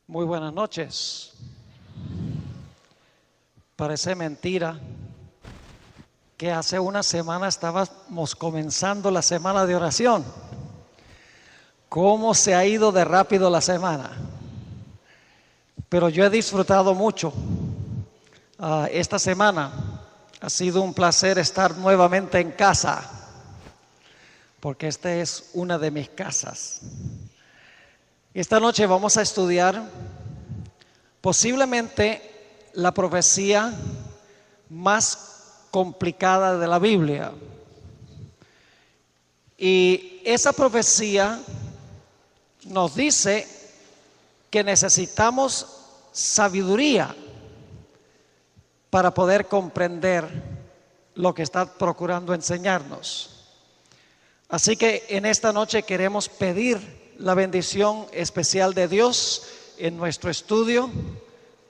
Muy buenas noches. Parece mentira que hace una semana estábamos comenzando la semana de oración. ¿Cómo se ha ido de rápido la semana? Pero yo he disfrutado mucho esta semana. Ha sido un placer estar nuevamente en casa, porque esta es una de mis casas. Esta noche vamos a estudiar posiblemente la profecía más complicada de la Biblia. Y esa profecía nos dice que necesitamos sabiduría para poder comprender lo que está procurando enseñarnos. Así que en esta noche queremos pedir la bendición especial de Dios en nuestro estudio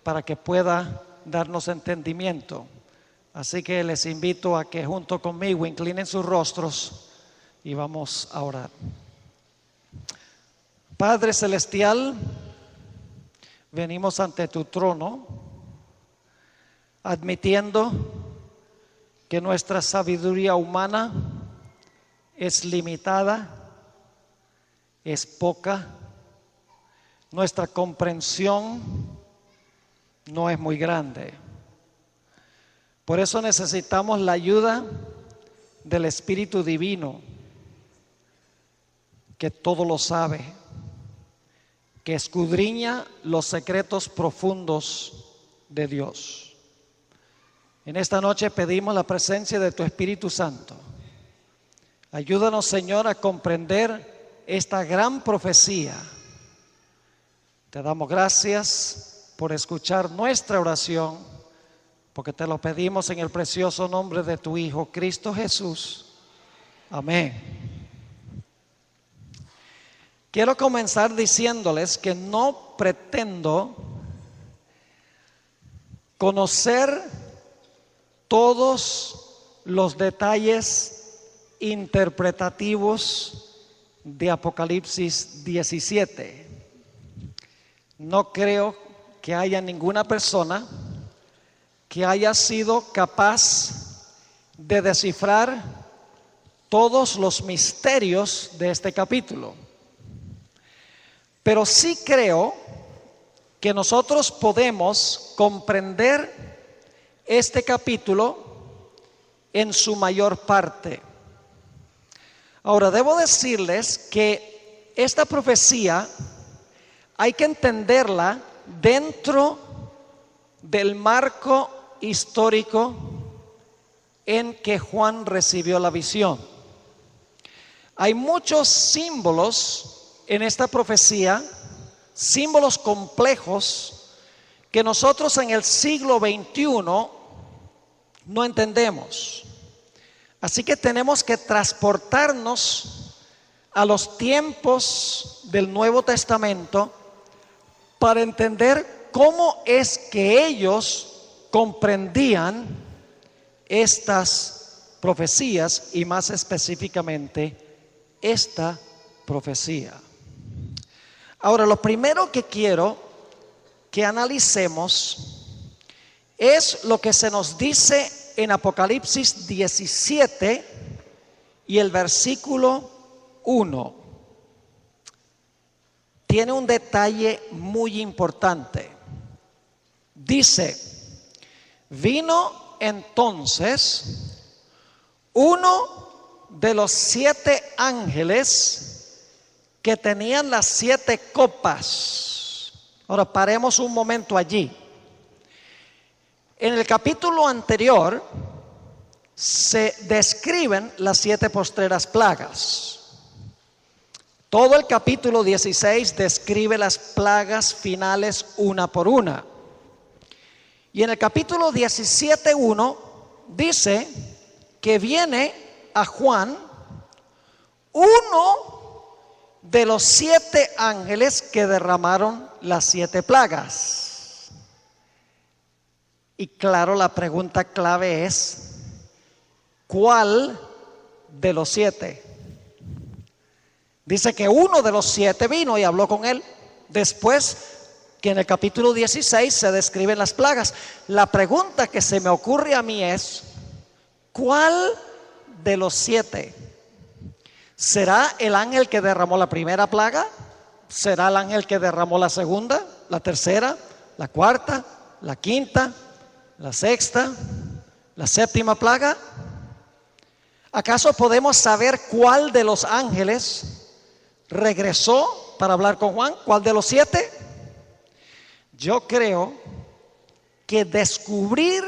para que pueda darnos entendimiento. Así que les invito a que junto conmigo inclinen sus rostros y vamos a orar. Padre Celestial, venimos ante tu trono admitiendo que nuestra sabiduría humana es limitada, es poca, nuestra comprensión no es muy grande. Por eso necesitamos la ayuda del Espíritu Divino, que todo lo sabe, que escudriña los secretos profundos de Dios. En esta noche pedimos la presencia de tu Espíritu Santo. Ayúdanos, Señor, a comprender esta gran profecía. Te damos gracias por escuchar nuestra oración, porque te lo pedimos en el precioso nombre de tu Hijo Cristo Jesús. Amén. Quiero comenzar diciéndoles que no pretendo conocer todos los detalles interpretativos de Apocalipsis 17. No creo que haya ninguna persona que haya sido capaz de descifrar todos los misterios de este capítulo. Pero sí creo que nosotros podemos comprender este capítulo en su mayor parte. Ahora, debo decirles que esta profecía hay que entenderla dentro del marco histórico en que Juan recibió la visión. Hay muchos símbolos en esta profecía, símbolos complejos que nosotros en el siglo XXI no entendemos. Así que tenemos que transportarnos a los tiempos del Nuevo Testamento para entender cómo es que ellos comprendían estas profecías y más específicamente esta profecía. Ahora, lo primero que quiero que analicemos es lo que se nos dice en Apocalipsis 17 y el versículo 1. Tiene un detalle muy importante. Dice: vino entonces uno de los 7 ángeles que tenían las 7 copas. Ahora paremos un momento allí. En el capítulo anterior se describen las 7 postreras plagas. Todo el capítulo 16 describe las plagas finales una por una. Y en el capítulo 17:1 dice que viene a Juan uno de los 7 ángeles que derramaron las 7 plagas. Y claro, la pregunta clave es: ¿cuál de los 7? Dice que uno de los 7 vino y habló con él. Después que en el capítulo 16 se describen las plagas. La pregunta que se me ocurre a mí es, ¿cuál de los 7? ¿Será el ángel que derramó la primera plaga? ¿Será el ángel que derramó la segunda, la tercera, la cuarta, la quinta, la sexta, la séptima plaga? ¿Acaso podemos saber cuál de los ángeles regresó para hablar con Juan? ¿Cuál de los 7? Yo creo que descubrir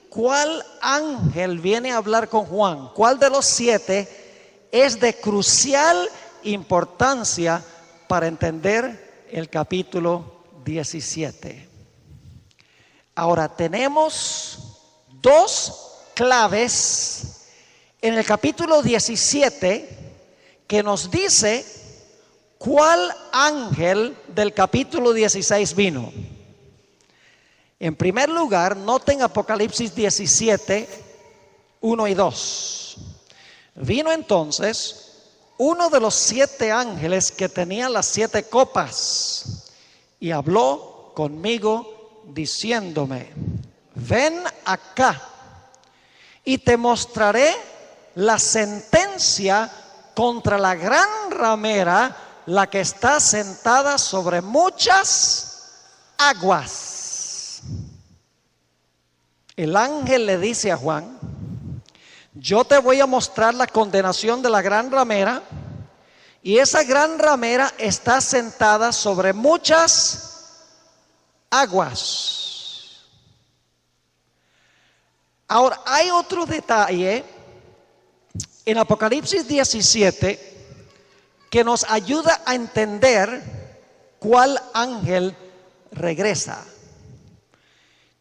cuál ángel viene a hablar con Juan, cuál de los 7, es de crucial importancia para entender el capítulo 17. Ahora tenemos 2 claves en el capítulo 17 que nos dice cuál ángel del capítulo 16 vino. En primer lugar, noten Apocalipsis 17, 1 y 2. Vino entonces uno de los 7 ángeles que tenía las 7 copas y habló conmigo diciéndome: ven acá y te mostraré la sentencia contra la gran ramera, la que está sentada sobre muchas aguas. El ángel le dice a Juan: yo te voy a mostrar la condenación de la gran ramera, y esa gran ramera está sentada sobre muchas aguas. Ahora, hay otro detalle en Apocalipsis 17 que nos ayuda a entender cuál ángel regresa.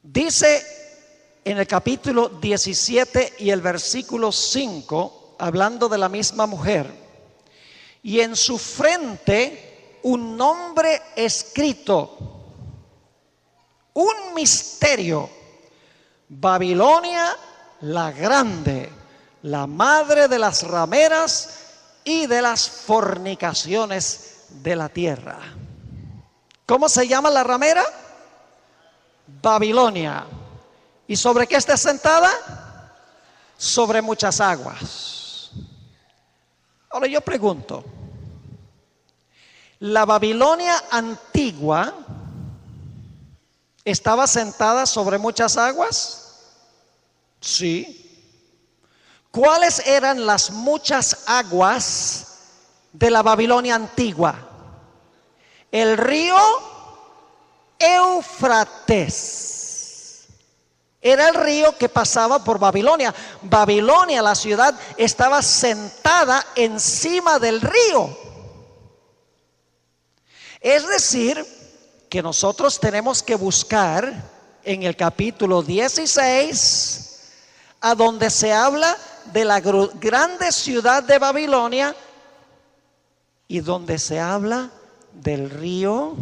Dice en el capítulo 17 y el versículo 5, hablando de la misma mujer: y en su frente un nombre escrito, un misterio: Babilonia la grande, la madre de las rameras y de las fornicaciones de la tierra. ¿Cómo se llama la ramera? Babilonia. ¿Y sobre qué está sentada? Sobre muchas aguas. Ahora yo pregunto, ¿la Babilonia antigua estaba sentada sobre muchas aguas? Sí. ¿Cuáles eran las muchas aguas de la Babilonia antigua? El río Éufrates. Era el río que pasaba por Babilonia. Babilonia, la ciudad, estaba sentada encima del río. Es decir, que nosotros tenemos que buscar en el capítulo 16, a donde se habla de la grande ciudad de Babilonia y donde se habla del río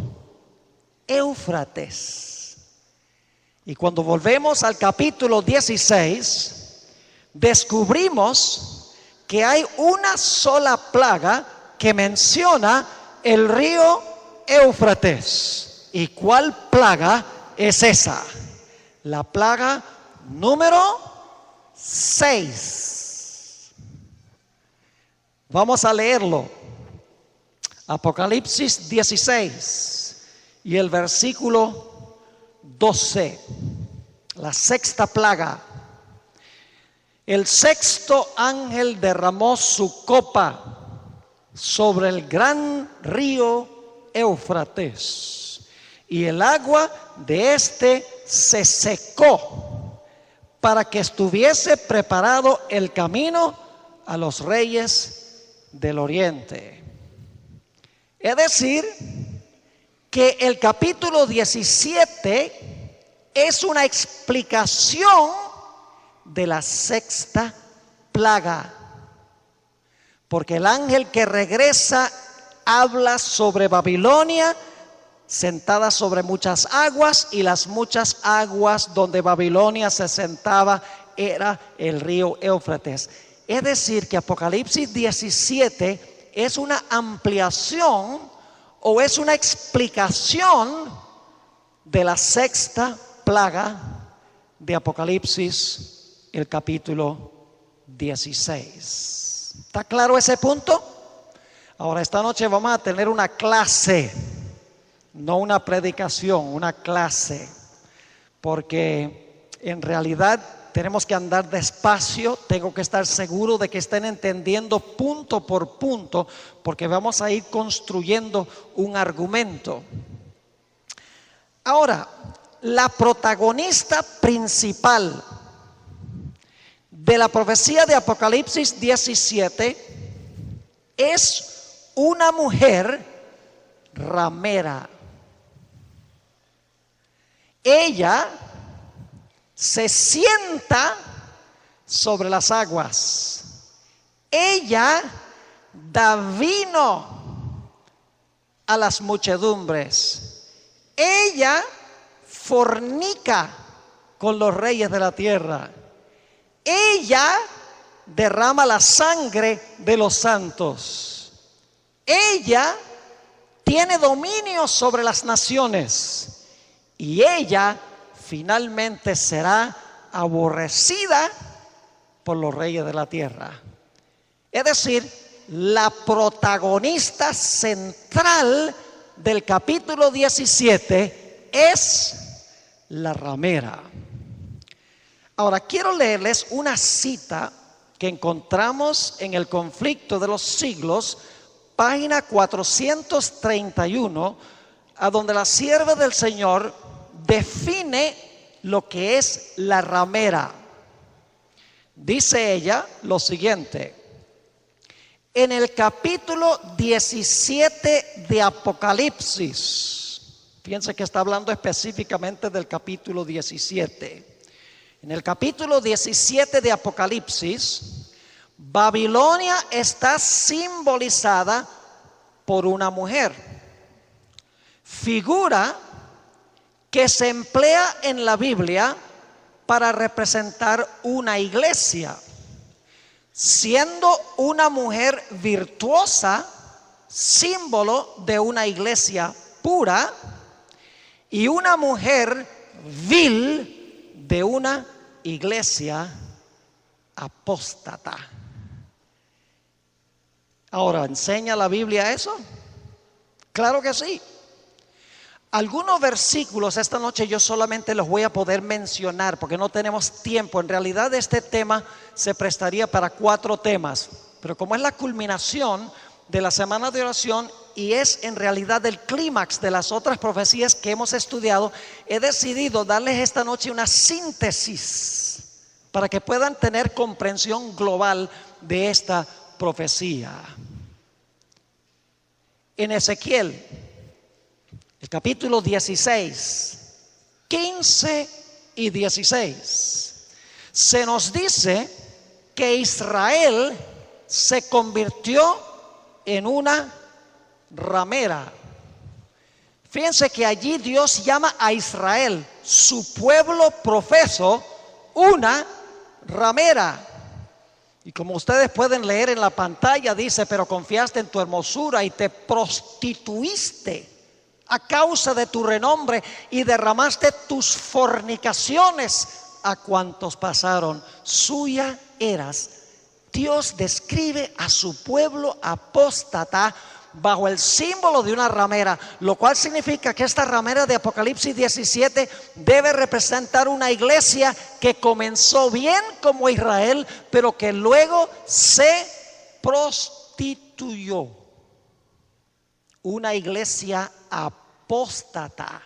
Éufrates. Y cuando volvemos al capítulo 16, descubrimos que hay una sola plaga que menciona el río Éufrates. ¿Y cuál plaga es esa? La plaga número 6. Vamos a leerlo. Apocalipsis 16 y el versículo 12, la 6ª plaga. El 6º ángel derramó su copa sobre el gran río Éufrates, y el agua de este se secó, para que estuviese preparado el camino a los reyes del oriente. Es decir, que el capítulo 17 es una explicación de la 6ª plaga, porque el ángel que regresa habla sobre Babilonia sentada sobre muchas aguas, y las muchas aguas donde Babilonia se sentaba era el río Éufrates. Es decir, que Apocalipsis 17 es una ampliación o es una explicación de la sexta plaga de Apocalipsis, el capítulo 16. ¿Está claro ese punto? Ahora, esta noche vamos a tener una clase, no una predicación, una clase, porque en realidad tenemos que andar despacio. Tengo que estar seguro de que estén entendiendo punto por punto, porque vamos a ir construyendo un argumento. Ahora, la protagonista principal de la profecía de Apocalipsis 17 es una mujer ramera. Ella se sienta sobre las aguas. Ella da vino a las muchedumbres. Ella fornica con los reyes de la tierra. Ella derrama la sangre de los santos. Ella tiene dominio sobre las naciones. Y ella finalmente será aborrecida por los reyes de la tierra. Es decir, la protagonista central del capítulo 17 es la ramera. Ahora, quiero leerles una cita que encontramos en el Conflicto de los Siglos, página 431, a donde la sierva del Señor define lo que es la ramera. Dice ella lo siguiente: en el capítulo 17 de Apocalipsis, fíjense que está hablando específicamente del capítulo 17. En el capítulo 17 de Apocalipsis, Babilonia está simbolizada por una mujer, figura que se emplea en la Biblia para representar una iglesia, siendo una mujer virtuosa, símbolo de una iglesia pura, y una mujer vil de una iglesia apóstata. Ahora, ¿enseña la Biblia eso? Claro que sí. Algunos versículos esta noche yo solamente los voy a poder mencionar porque no tenemos tiempo. En realidad este tema se prestaría para 4 temas, pero como es la culminación de la semana de oración y es en realidad el clímax de las otras profecías que hemos estudiado, he decidido darles esta noche una síntesis para que puedan tener comprensión global de esta profecía. En Ezequiel, el capítulo 16, 15 y 16, se nos dice que Israel se convirtió en una ramera. Fíjense que allí Dios llama a Israel, su pueblo profeso, una ramera. Y como ustedes pueden leer en la pantalla, dice: pero confiaste en tu hermosura y te prostituiste a causa de tu renombre y derramaste tus fornicaciones a cuantos pasaron. Suya eras. Dios describe a su pueblo apóstata bajo el símbolo de una ramera, lo cual significa que esta ramera de Apocalipsis 17 debe representar una iglesia que comenzó bien como Israel, pero que luego se prostituyó. Una iglesia apóstata,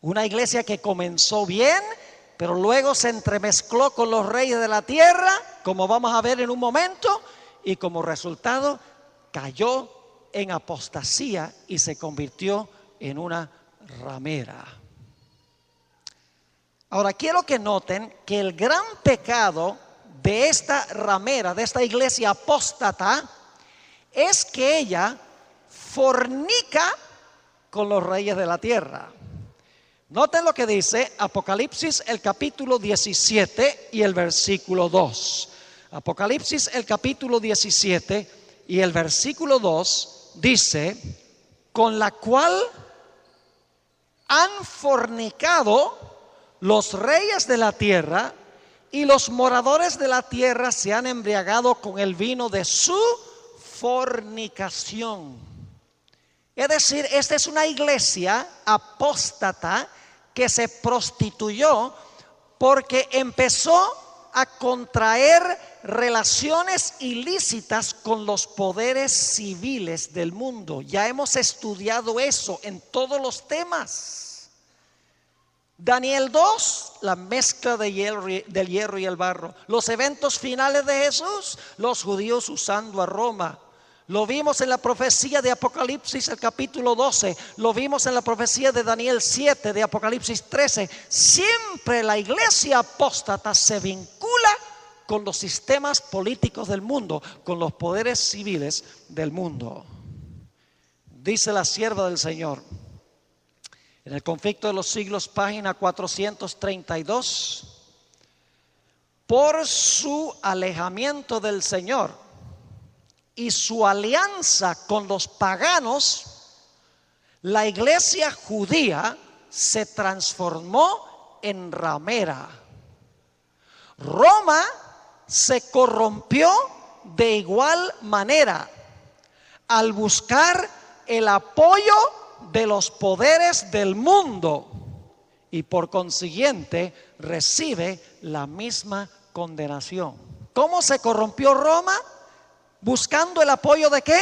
una iglesia que comenzó bien, pero luego se entremezcló con los reyes de la tierra, como vamos a ver en un momento, y como resultado cayó en apostasía y se convirtió en una ramera. Ahora quiero que noten que el gran pecado de esta ramera, de esta iglesia apóstata, es que ella fornica con los reyes de la tierra. Noten lo que dice Apocalipsis el capítulo 17 y el versículo 2. Apocalipsis el capítulo 17 y el versículo 2 dice: con la cual han fornicado los reyes de la tierra, y los moradores de la tierra se han embriagado con el vino de su fornicación. Es decir, esta es una iglesia apóstata que se prostituyó porque empezó a contraer relaciones ilícitas con los poderes civiles del mundo. Ya hemos estudiado eso en todos los temas. Daniel 2, la mezcla del hierro y el barro. Los eventos finales de Jesús, los judíos usando a Roma. Lo vimos en la profecía de Apocalipsis, el capítulo 12. Lo vimos en la profecía de Daniel 7, de Apocalipsis 13. Siempre la iglesia apóstata se vincula con los sistemas políticos del mundo, con los poderes civiles del mundo. Dice la sierva del Señor, en el Conflicto de los Siglos, página 432, por su alejamiento del Señor y su alianza con los paganos, la iglesia judía se transformó en ramera. Roma se corrompió de igual manera al buscar el apoyo de los poderes del mundo, y por consiguiente recibe la misma condenación. ¿Cómo se corrompió Roma? Buscando el apoyo ¿de qué?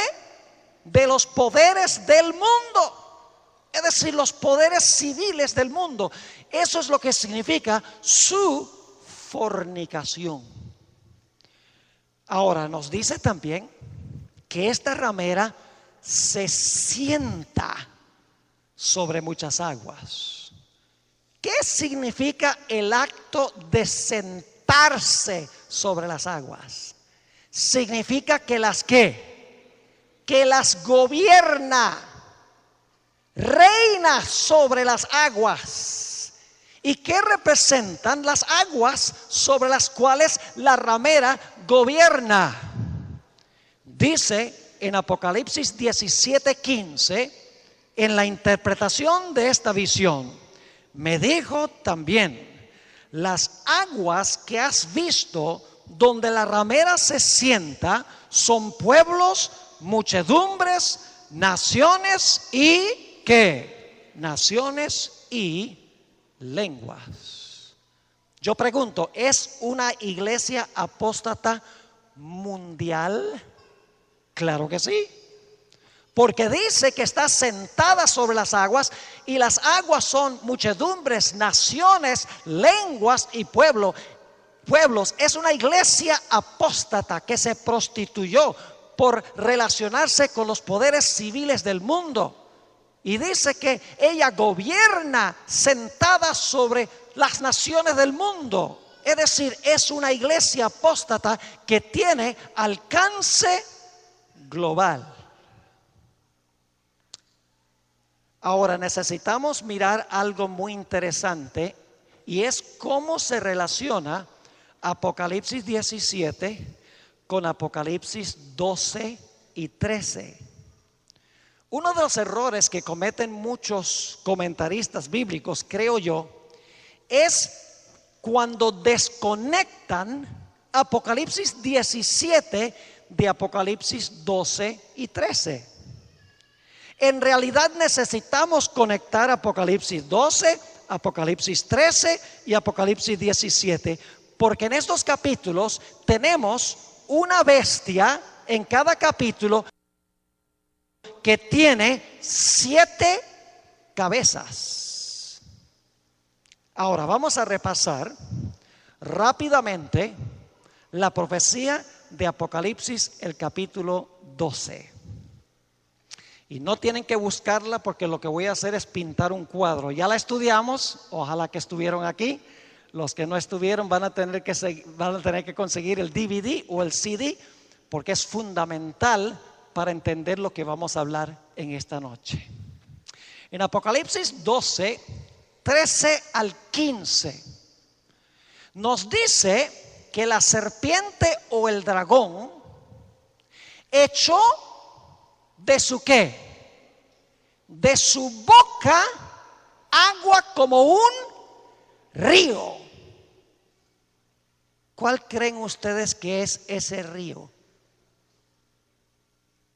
De los poderes del mundo, es decir, los poderes civiles del mundo. Eso es lo que significa su fornicación. Ahora nos dice también que esta ramera se sienta sobre muchas aguas. ¿Qué significa el acto de sentarse sobre las aguas? Significa que las ¿qué? Que las gobierna, reina sobre las aguas. ¿Y qué representan las aguas sobre las cuales la ramera gobierna? Dice en Apocalipsis 17:15, en la interpretación de esta visión, me dijo también, las aguas que has visto donde la ramera se sienta son pueblos, muchedumbres, naciones y ¿qué? Naciones y lenguas. Yo pregunto, ¿es una iglesia apóstata mundial? Claro que sí, porque dice que está sentada sobre las aguas, y las aguas son muchedumbres, naciones, lenguas y pueblos. Es una iglesia apóstata que se prostituyó por relacionarse con los poderes civiles del mundo, y dice que ella gobierna sentada sobre las naciones del mundo. Es decir, es una iglesia apóstata que tiene alcance global. Ahora necesitamos mirar algo muy interesante, y es cómo se relaciona Apocalipsis 17 con Apocalipsis 12 y 13. Uno de los errores que cometen muchos comentaristas bíblicos, creo yo, es cuando desconectan Apocalipsis 17 de Apocalipsis 12 y 13. En realidad necesitamos conectar Apocalipsis 12, Apocalipsis 13 y Apocalipsis 17, porque en estos capítulos tenemos una bestia en cada capítulo que tiene 7 cabezas. Ahora vamos a repasar rápidamente la profecía de Apocalipsis, el capítulo 12. Y no tienen que buscarla, porque lo que voy a hacer es pintar un cuadro. Ya la estudiamos, ojalá que estuvieron aquí. Los que no estuvieron van a tener que conseguir el DVD o el CD, porque es fundamental para entender lo que vamos a hablar en esta noche. En Apocalipsis 12, 13 al 15, nos dice que la serpiente o el dragón echó de su ¿qué? De su boca agua como un río. ¿Cuál creen ustedes que es ese río?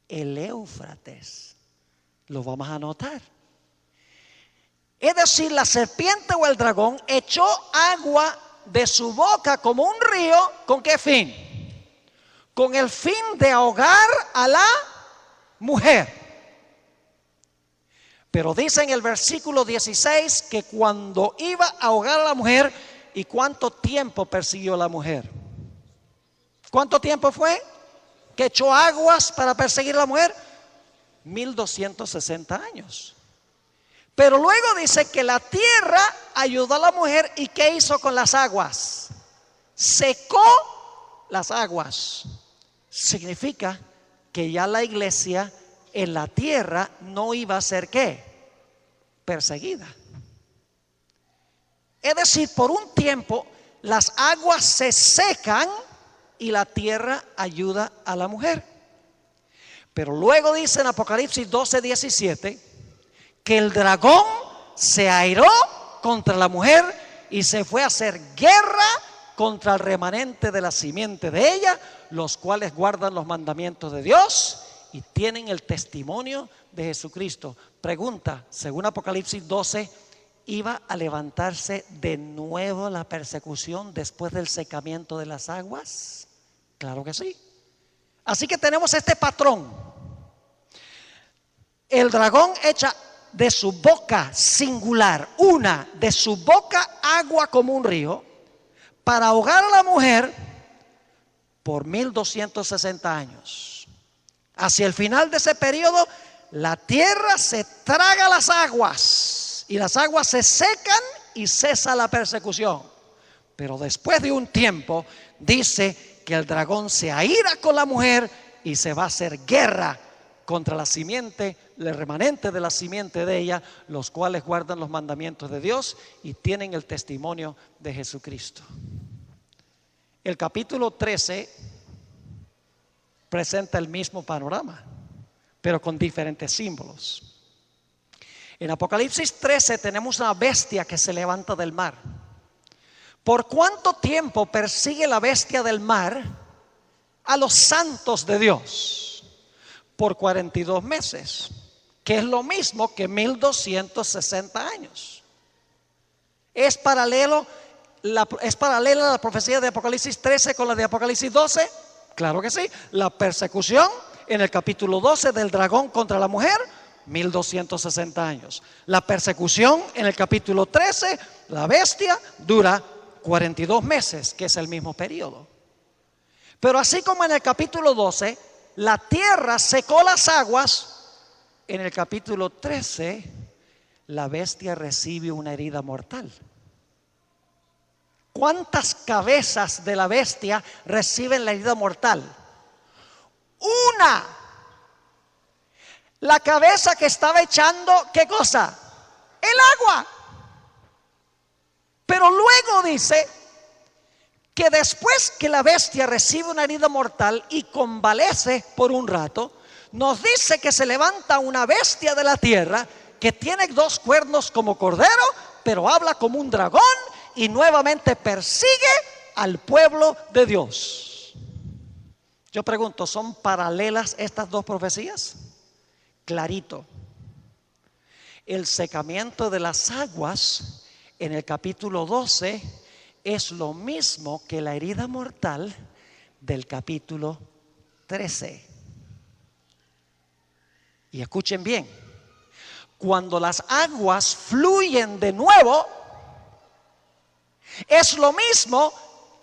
El Éufrates. Lo vamos a anotar. Es decir, la serpiente o el dragón echó agua de su boca como un río. ¿Con qué fin? Con el fin de ahogar a la mujer. Pero dice en el versículo 16 que cuando iba a ahogar a la mujer, ¿y cuánto tiempo persiguió a la mujer? ¿Cuánto tiempo fue que echó aguas para perseguir a la mujer? 1260 años. Pero luego dice que la tierra ayudó a la mujer. ¿Y qué hizo con las aguas? Secó las aguas. Significa que ya la iglesia en la tierra no iba a ser ¿qué? Perseguida. Es decir, por un tiempo las aguas se secan y la tierra ayuda a la mujer. Pero luego dice en Apocalipsis 12:17 que el dragón se airó contra la mujer y se fue a hacer guerra contra el remanente de la simiente de ella, los cuales guardan los mandamientos de Dios y tienen el testimonio de Jesucristo. Pregunta, según Apocalipsis 12, ¿iba a levantarse de nuevo la persecución después del secamiento de las aguas? Claro que sí. Así que tenemos este patrón. El dragón echa de su boca singular, de su boca agua como un río, para ahogar a la mujer por 1260 años. Hacia el final de ese periodo, la tierra se traga las aguas y las aguas se secan y cesa la persecución. Pero después de un tiempo, dice que el dragón se aira con la mujer y se va a hacer guerra contra la simiente, el remanente de la simiente de ella, los cuales guardan los mandamientos de Dios y tienen el testimonio de Jesucristo. El capítulo 13 presenta el mismo panorama, pero con diferentes símbolos. En Apocalipsis 13 tenemos una bestia que se levanta del mar. ¿Por cuánto tiempo persigue la bestia del mar a los santos de Dios? Por 42 meses, que es lo mismo que 1260 años. ¿Es paralela la profecía de Apocalipsis 13 con la de Apocalipsis 12? Claro que sí. La persecución en el capítulo 12 del dragón contra la mujer, 1260 años. La persecución en el capítulo 13, la bestia, dura 42 meses, que es el mismo periodo. Pero así como en el capítulo 12 la tierra secó las aguas, en el capítulo 13 la bestia recibe una herida mortal. ¿Cuántas cabezas de la bestia reciben la herida mortal? Una. La cabeza que estaba echando, ¿qué cosa? El agua. Pero luego dice que después que la bestia recibe una herida mortal y convalece por un rato, nos dice que se levanta una bestia de la tierra que tiene 2 cuernos como cordero, pero habla como un dragón y nuevamente persigue al pueblo de Dios. Yo pregunto, ¿son paralelas estas dos profecías? Clarito. El secamiento de las aguas en el capítulo 12 es lo mismo que la herida mortal del capítulo 13. Y escuchen bien, cuando las aguas fluyen de nuevo, es lo mismo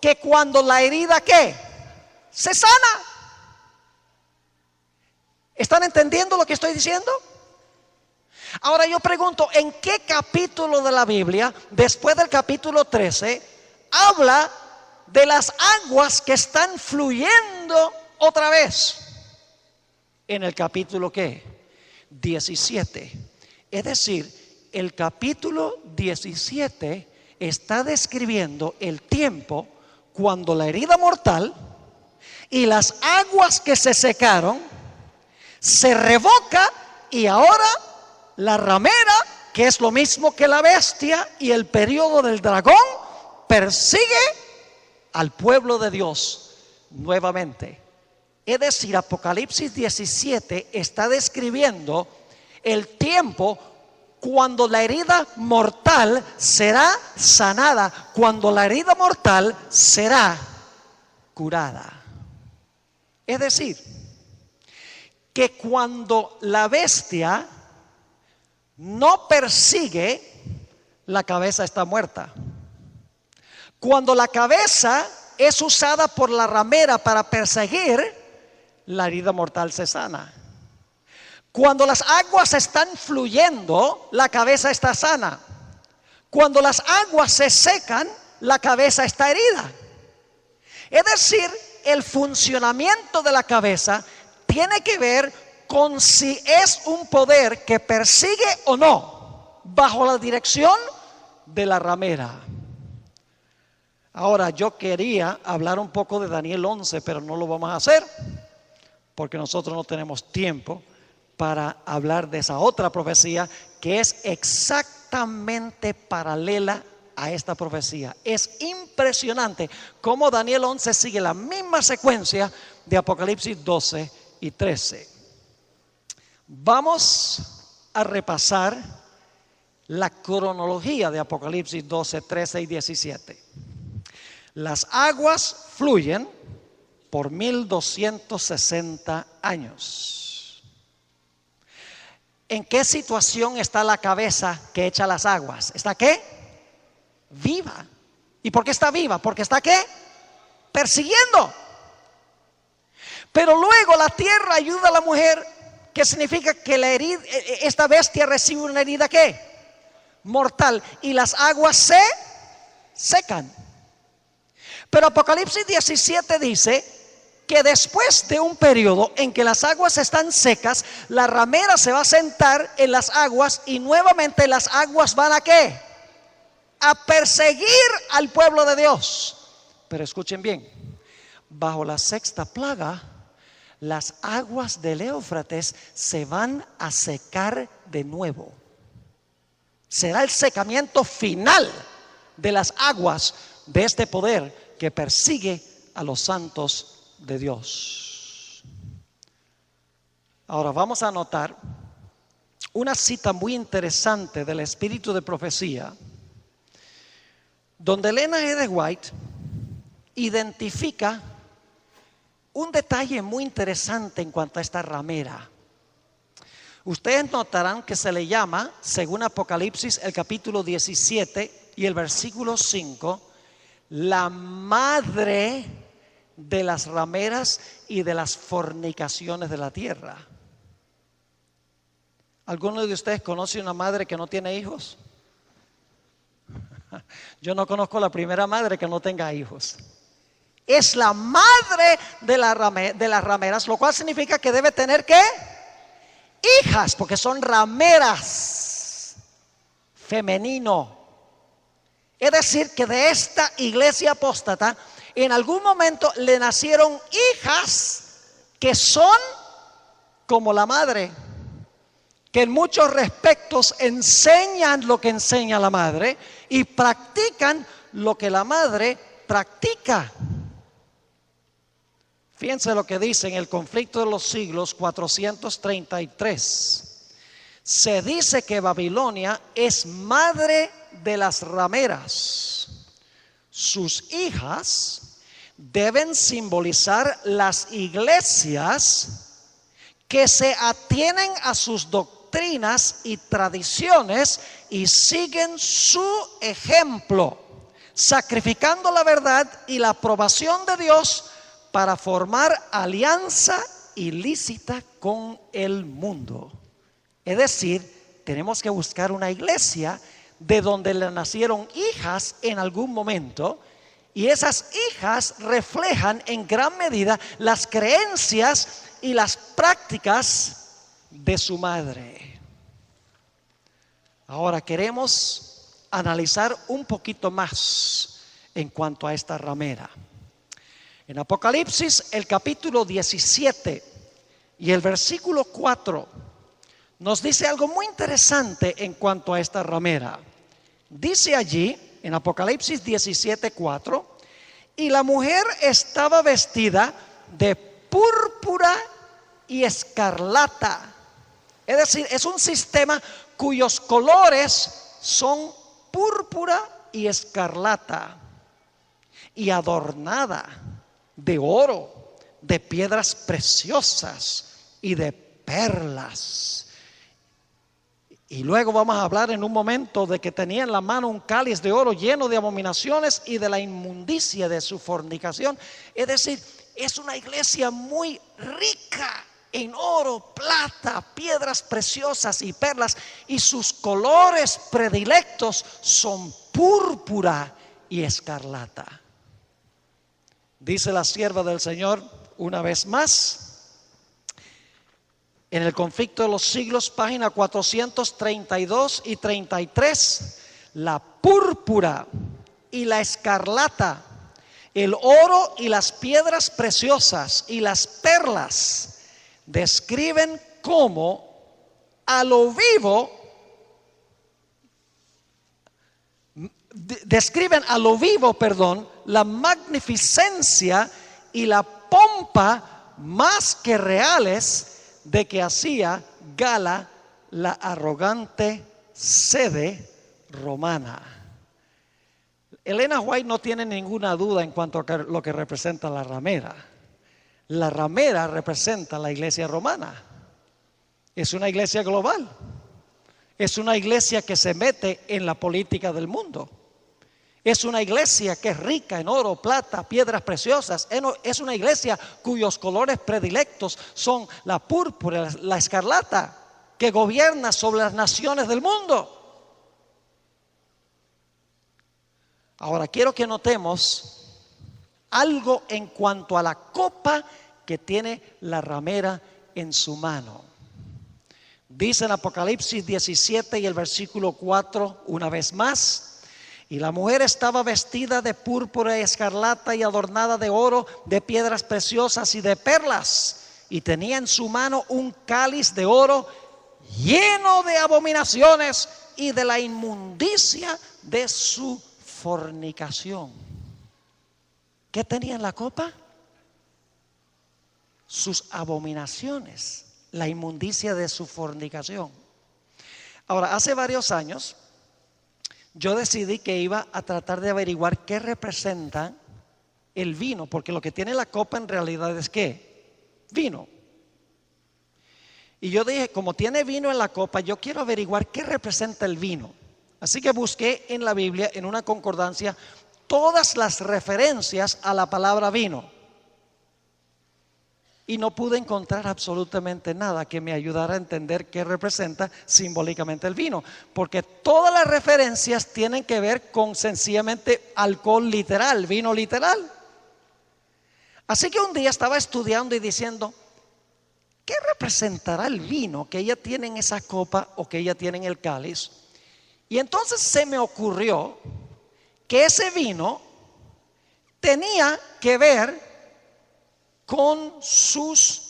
que cuando la herida ¿qué? Se sana. ¿Están entendiendo lo que estoy diciendo? Ahora yo pregunto, ¿en qué capítulo de la Biblia, después del capítulo 13, habla de las aguas que están fluyendo otra vez? En el capítulo ¿qué? 17. Es decir, el capítulo 17 está describiendo el tiempo cuando la herida mortal y las aguas que se secaron se revoca y ahora la ramera que es lo mismo que la bestia y el periodo del dragón, persigue al pueblo de Dios nuevamente. Es decir, Apocalipsis 17 está describiendo el tiempo cuando la herida mortal será sanada, cuando la herida mortal será curada. Es decir, que cuando la bestia no persigue, la cabeza está muerta. Cuando la cabeza es usada por la ramera para perseguir, la herida mortal se sana. Cuando las aguas están fluyendo, la cabeza está sana. Cuando las aguas se secan, la cabeza está herida. Es decir, el funcionamiento de la cabeza tiene que ver con si es un poder que persigue o no, bajo la dirección de la ramera. Ahora, yo quería hablar un poco de Daniel 11, pero no lo vamos a hacer, porque nosotros no tenemos tiempo para hablar de esa otra profecía que es exactamente paralela a esta profecía. Es impresionante cómo Daniel 11 sigue la misma secuencia de Apocalipsis 12 y 13. Vamos a repasar la cronología de Apocalipsis 12, 13 y 17. Las aguas fluyen por 1260 años. ¿En qué situación está la cabeza que echa las aguas? ¿Está qué? Viva. ¿Y por qué está viva? Porque está ¿qué? Persiguiendo. Pero luego la tierra ayuda a la mujer, que significa que la herida, esta bestia recibe una herida ¿qué? Mortal. Y las aguas se secan. Pero Apocalipsis 17 dice que después de un periodo en que las aguas están secas, la ramera se va a sentar en las aguas y nuevamente las aguas van a ¿qué? A perseguir al pueblo de Dios. Pero escuchen bien, bajo la sexta plaga, las aguas del Éufrates se van a secar de nuevo. Será el secamiento final de las aguas de este poder que persigue a los santos de Dios. Ahora vamos a anotar una cita muy interesante del espíritu de profecía, donde Elena G. de White identifica un detalle muy interesante en cuanto a esta ramera. Ustedes notarán que se le llama, según Apocalipsis, el capítulo 17 y el versículo 5, la madre de las rameras y de las fornicaciones de la tierra. ¿Alguno de ustedes conoce una madre que no tiene hijos? Yo no conozco la primera madre que no tenga hijos. Es la madre de las rameras, lo cual significa que debe tener ¿qué? Hijas, porque son rameras, femenino. Es decir, que de esta iglesia apóstata en algún momento le nacieron hijas que son como la madre, que en muchos respectos enseñan lo que enseña la madre y practican lo que la madre practica. Fíjense lo que dice en el Conflicto de los Siglos 433. Se dice que Babilonia es madre de las rameras. Sus hijas deben simbolizar las iglesias que se atienen a sus doctrinas y tradiciones y siguen su ejemplo, sacrificando la verdad y la aprobación de Dios para formar alianza ilícita con el mundo. Es decir, tenemos que buscar una iglesia de donde le nacieron hijas en algún momento, y esas hijas reflejan en gran medida las creencias y las prácticas de su madre. Ahora queremos analizar un poquito más en cuanto a esta ramera. En Apocalipsis, el capítulo 17 y el versículo 4, nos dice algo muy interesante en cuanto a esta ramera. Dice allí en Apocalipsis 17:4, y la mujer estaba vestida de púrpura y escarlata. Es decir, es un sistema cuyos colores son púrpura y escarlata, y adornada de oro, de piedras preciosas y de perlas. Y luego vamos a hablar en un momento de que tenía en la mano un cáliz de oro lleno de abominaciones y de la inmundicia de su fornicación. Es decir, es una iglesia muy rica en oro, plata, piedras preciosas y perlas, y sus colores predilectos son púrpura y escarlata. Dice la sierva del Señor una vez más, en el Conflicto de los Siglos, página 432 y 33, la púrpura y la escarlata, el oro y las piedras preciosas y las perlas describen cómo a lo vivo, la magnificencia y la pompa más que reales de que hacía gala la arrogante sede romana. Elena White no tiene ninguna duda en cuanto a lo que representa la ramera. La ramera representa la iglesia romana. Es una iglesia global. Es una iglesia que se mete en la política del mundo. Es una iglesia que es rica en oro, plata, piedras preciosas. Es una iglesia cuyos colores predilectos son la púrpura, la escarlata, que gobierna sobre las naciones del mundo. Ahora quiero que notemos algo en cuanto a la copa que tiene la ramera en su mano. Dice en Apocalipsis 17 y el versículo 4 una vez más: y la mujer estaba vestida de púrpura y escarlata y adornada de oro, de piedras preciosas y de perlas, y tenía en su mano un cáliz de oro lleno de abominaciones y de la inmundicia de su fornicación. ¿Qué tenía en la copa? Sus abominaciones, la inmundicia de su fornicación. Ahora, hace varios años yo decidí que iba a tratar de averiguar qué representa el vino, porque lo que tiene la copa en realidad es ¿qué? Vino. Y yo dije, como tiene vino en la copa, yo quiero averiguar qué representa el vino. Así que busqué en la Biblia, en una concordancia, todas las referencias a la palabra vino. Y no pude encontrar absolutamente nada que me ayudara a entender qué representa simbólicamente el vino, porque todas las referencias tienen que ver con sencillamente alcohol literal, vino literal. Así que un día estaba estudiando y diciendo, ¿qué representará el vino que ella tiene en esa copa o que ella tiene en el cáliz? Y entonces se me ocurrió que ese vino tenía que ver con sus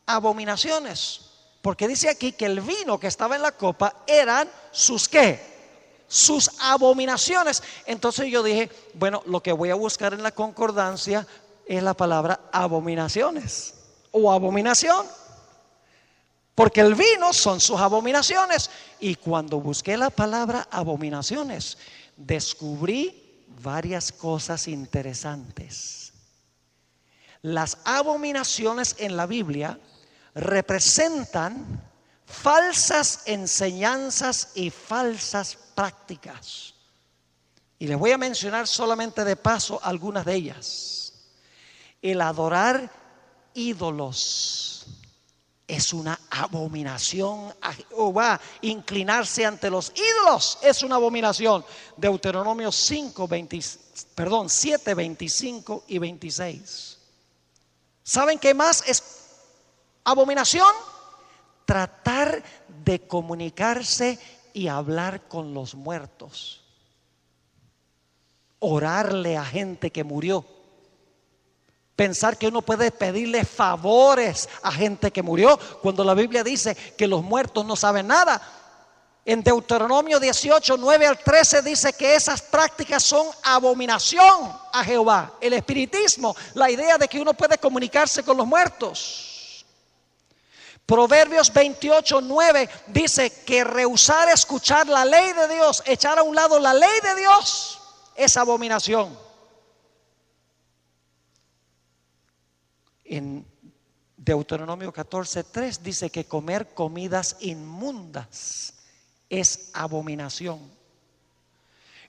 abominaciones, porque dice aquí que el vino que estaba en la copa eran sus ¿qué? Sus abominaciones. Entonces yo dije, bueno, lo que voy a buscar en la concordancia es la palabra abominaciones o abominación, porque el vino son sus abominaciones. Y cuando busqué la palabra abominaciones, descubrí varias cosas interesantes. Las abominaciones en la Biblia representan falsas enseñanzas y falsas prácticas. Y les voy a mencionar solamente de paso algunas de ellas. El adorar ídolos es una abominación. Jehová, inclinarse ante los ídolos es una abominación. Deuteronomio 7, 25 y 26. ¿Saben qué más es abominación? Tratar de comunicarse y hablar con los muertos. Orarle a gente que murió. Pensar que uno puede pedirle favores a gente que murió, cuando la Biblia dice que los muertos no saben nada. En Deuteronomio 18, 9 al 13 dice que esas prácticas son abominación a Jehová. El espiritismo, la idea de que uno puede comunicarse con los muertos. Proverbios 28, 9 dice que rehusar escuchar la ley de Dios, echar a un lado la ley de Dios, es abominación. En Deuteronomio 14, 3 dice que comer comidas inmundas es abominación.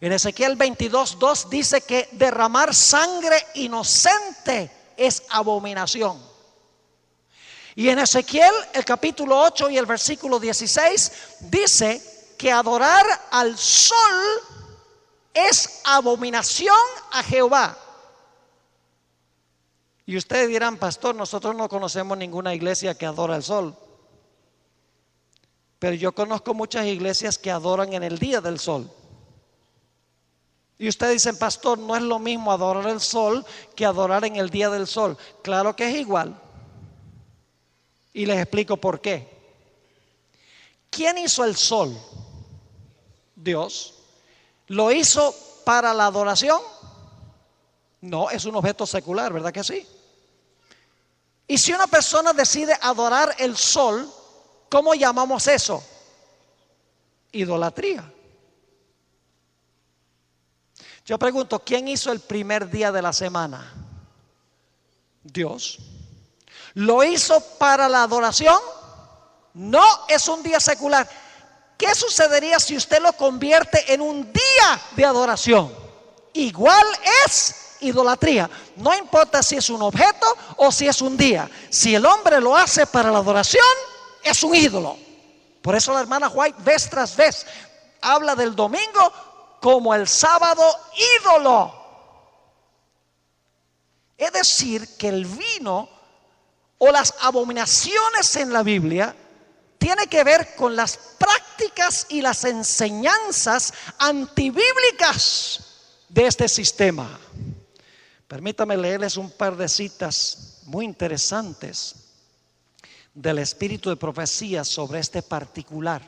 En Ezequiel 22, 2 dice que derramar sangre inocente es abominación. Y en Ezequiel, el capítulo 8 y el versículo 16 dice que adorar al sol es abominación a Jehová. Y ustedes dirán, pastor, nosotros no conocemos ninguna iglesia que adora al sol. Pero yo conozco muchas iglesias que adoran en el día del sol. Y ustedes dicen, pastor, no es lo mismo adorar el sol que adorar en el día del sol. Claro que es igual. Y les explico por qué. ¿Quién hizo el sol? Dios. ¿Lo hizo para la adoración? No, es un objeto secular, ¿verdad que sí? Y si una persona decide adorar el sol, ¿cómo llamamos eso? Idolatría. Yo pregunto, ¿quién hizo el primer día de la semana? Dios. ¿Lo hizo para la adoración? No, es un día secular. ¿Qué sucedería si usted lo convierte en un día de adoración? Igual es idolatría. No importa si es un objeto o si es un día. Si el hombre lo hace para la adoración, es un ídolo. Por eso la hermana White vez tras vez habla del domingo como el sábado ídolo. Es decir, que el vino o las abominaciones en la Biblia tiene que ver con las prácticas y las enseñanzas antibíblicas de este sistema. Permítame leerles un par de citas muy interesantes del espíritu de profecía sobre este particular.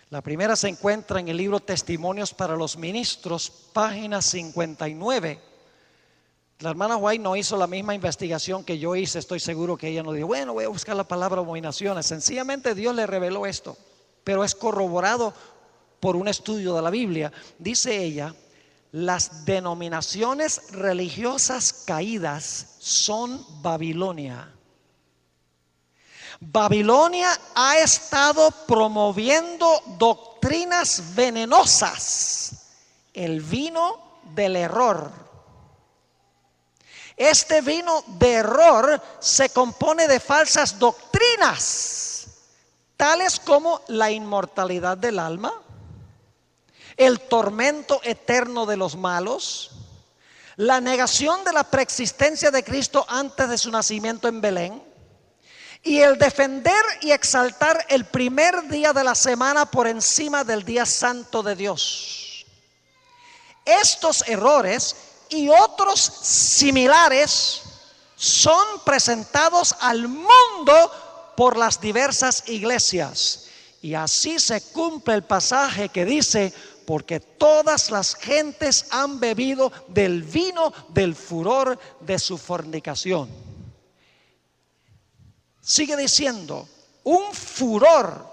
La primera se encuentra en el libro Testimonios para los Ministros, página 59. La hermana White no hizo la misma investigación que yo hice. Estoy seguro que ella no dijo, bueno, voy a buscar la palabra abominaciones. Sencillamente Dios le reveló esto, pero es corroborado por un estudio de la Biblia. Dice ella, las denominaciones religiosas caídas son Babilonia. Babilonia ha estado promoviendo doctrinas venenosas, el vino del error. Este vino de error se compone de falsas doctrinas, tales como la inmortalidad del alma, el tormento eterno de los malos, la negación de la preexistencia de Cristo antes de su nacimiento en Belén, y el defender y exaltar el primer día de la semana por encima del día santo de Dios. Estos errores y otros similares son presentados al mundo por las diversas iglesias. Y así se cumple el pasaje que dice, porque todas las gentes han bebido del vino del furor de su fornicación. Sigue diciendo, un furor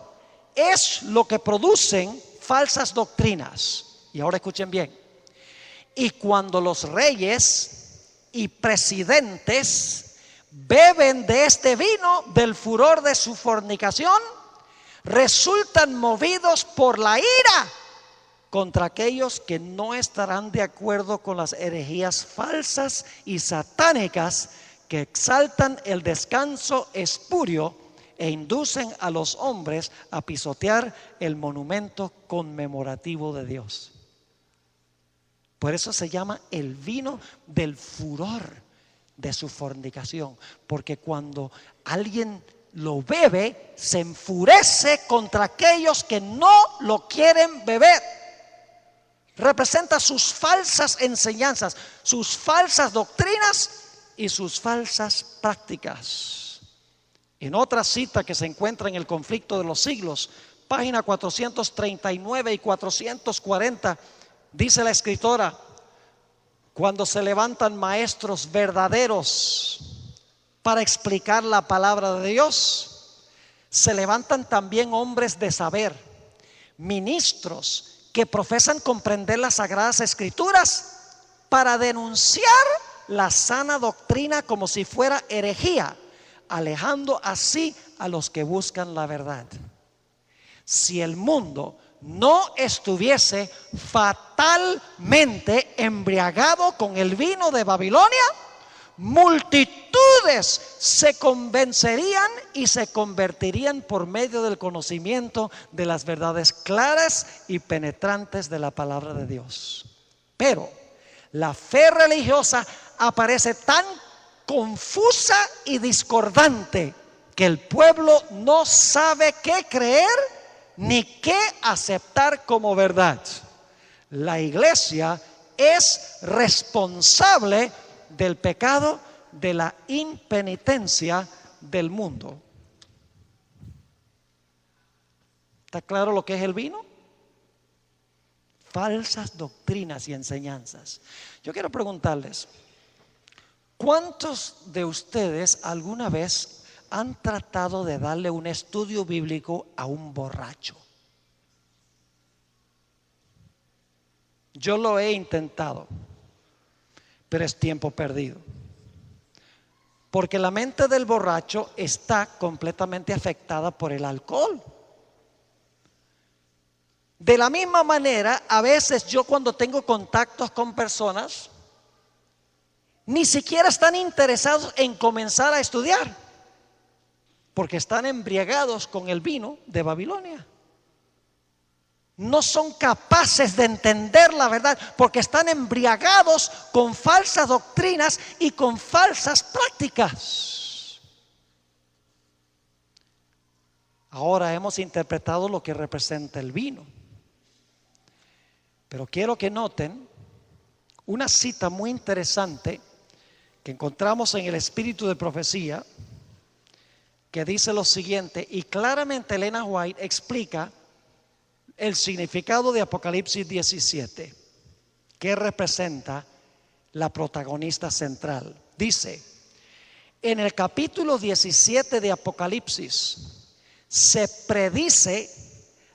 es lo que producen falsas doctrinas. Y ahora escuchen bien. Y cuando los reyes y presidentes beben de este vino del furor de su fornicación, resultan movidos por la ira contra aquellos que no estarán de acuerdo con las herejías falsas y satánicas que exaltan el descanso espurio e inducen a los hombres a pisotear el monumento conmemorativo de Dios. Por eso se llama el vino del furor de su fornicación, porque cuando alguien lo bebe, se enfurece contra aquellos que no lo quieren beber. Representa sus falsas enseñanzas, sus falsas doctrinas y sus falsas prácticas. En otra cita que se encuentra en el Conflicto de los Siglos, página 439 y 440, dice la escritora: cuando se levantan maestros verdaderos para explicar la palabra de Dios, se levantan también hombres de saber, ministros que profesan comprender las sagradas escrituras para denunciar la sana doctrina como si fuera herejía, alejando así a los que buscan la verdad. Si el mundo no estuviese fatalmente embriagado con el vino de Babilonia, multitudes se convencerían y se convertirían por medio del conocimiento de las verdades claras y penetrantes de la palabra de Dios. Pero la fe religiosa aparece tan confusa y discordante que el pueblo no sabe qué creer ni qué aceptar como verdad. La iglesia es responsable del pecado de la impenitencia del mundo. ¿Está claro lo que es el vino? Falsas doctrinas y enseñanzas. Yo quiero preguntarles, ¿cuántos de ustedes alguna vez han tratado de darle un estudio bíblico a un borracho? Yo lo he intentado, pero es tiempo perdido, porque la mente del borracho está completamente afectada por el alcohol. De la misma manera, a veces yo cuando tengo contactos con personas, ni siquiera están interesados en comenzar a estudiar, porque están embriagados con el vino de Babilonia. No son capaces de entender la verdad porque están embriagados con falsas doctrinas y con falsas prácticas. Ahora hemos interpretado lo que representa el vino, pero quiero que noten una cita muy interesante que encontramos en el Espíritu de Profecía, que dice lo siguiente, y claramente Elena White explica el significado de Apocalipsis 17, que representa la protagonista central. Dice: en el capítulo 17 de Apocalipsis se predice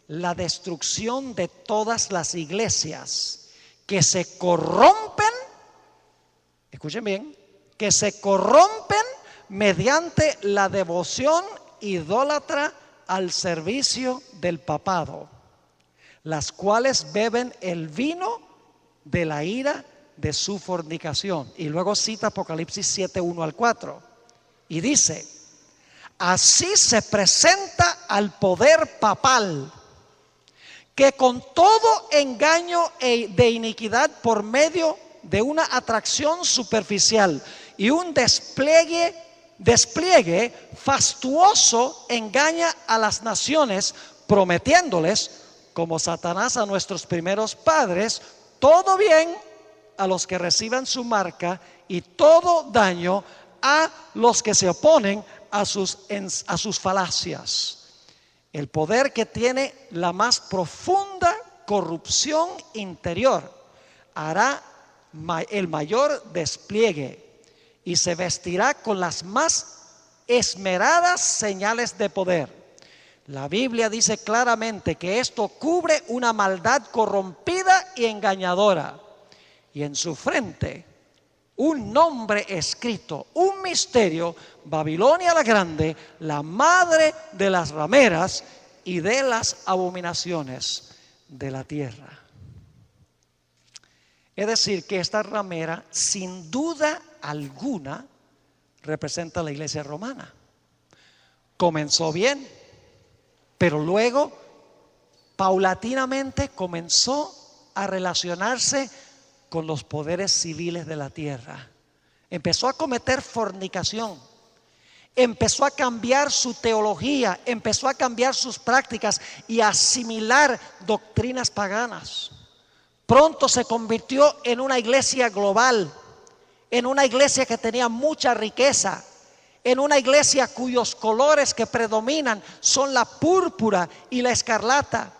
la destrucción de todas las iglesias que se corrompen, escuchen bien, que se corrompen mediante la devoción idólatra al servicio del papado, las cuales beben el vino de la ira de su fornicación. Y luego cita Apocalipsis 7, 1 al 4. Y dice: así se presenta al poder papal, que con todo engaño de iniquidad por medio de una atracción superficial y un despliegue fastuoso engaña a las naciones, prometiéndoles, como Satanás a nuestros primeros padres, todo bien a los que reciban su marca y todo daño a los que se oponen a sus falacias. El poder que tiene la más profunda corrupción interior hará el mayor despliegue y se vestirá con las más esmeradas señales de poder. La Biblia dice claramente que esto cubre una maldad corrompida y engañadora, y en su frente un nombre escrito, un misterio: Babilonia la Grande, la madre de las rameras y de las abominaciones de la tierra. Es decir, que esta ramera, sin duda alguna, representa a la iglesia romana. Comenzó bien, pero luego paulatinamente comenzó a relacionarse con los poderes civiles de la tierra. Empezó a cometer fornicación, empezó a cambiar su teología, empezó a cambiar sus prácticas y a asimilar doctrinas paganas. Pronto se convirtió en una iglesia global, en una iglesia que tenía mucha riqueza, en una iglesia cuyos colores que predominan son la púrpura y la escarlata.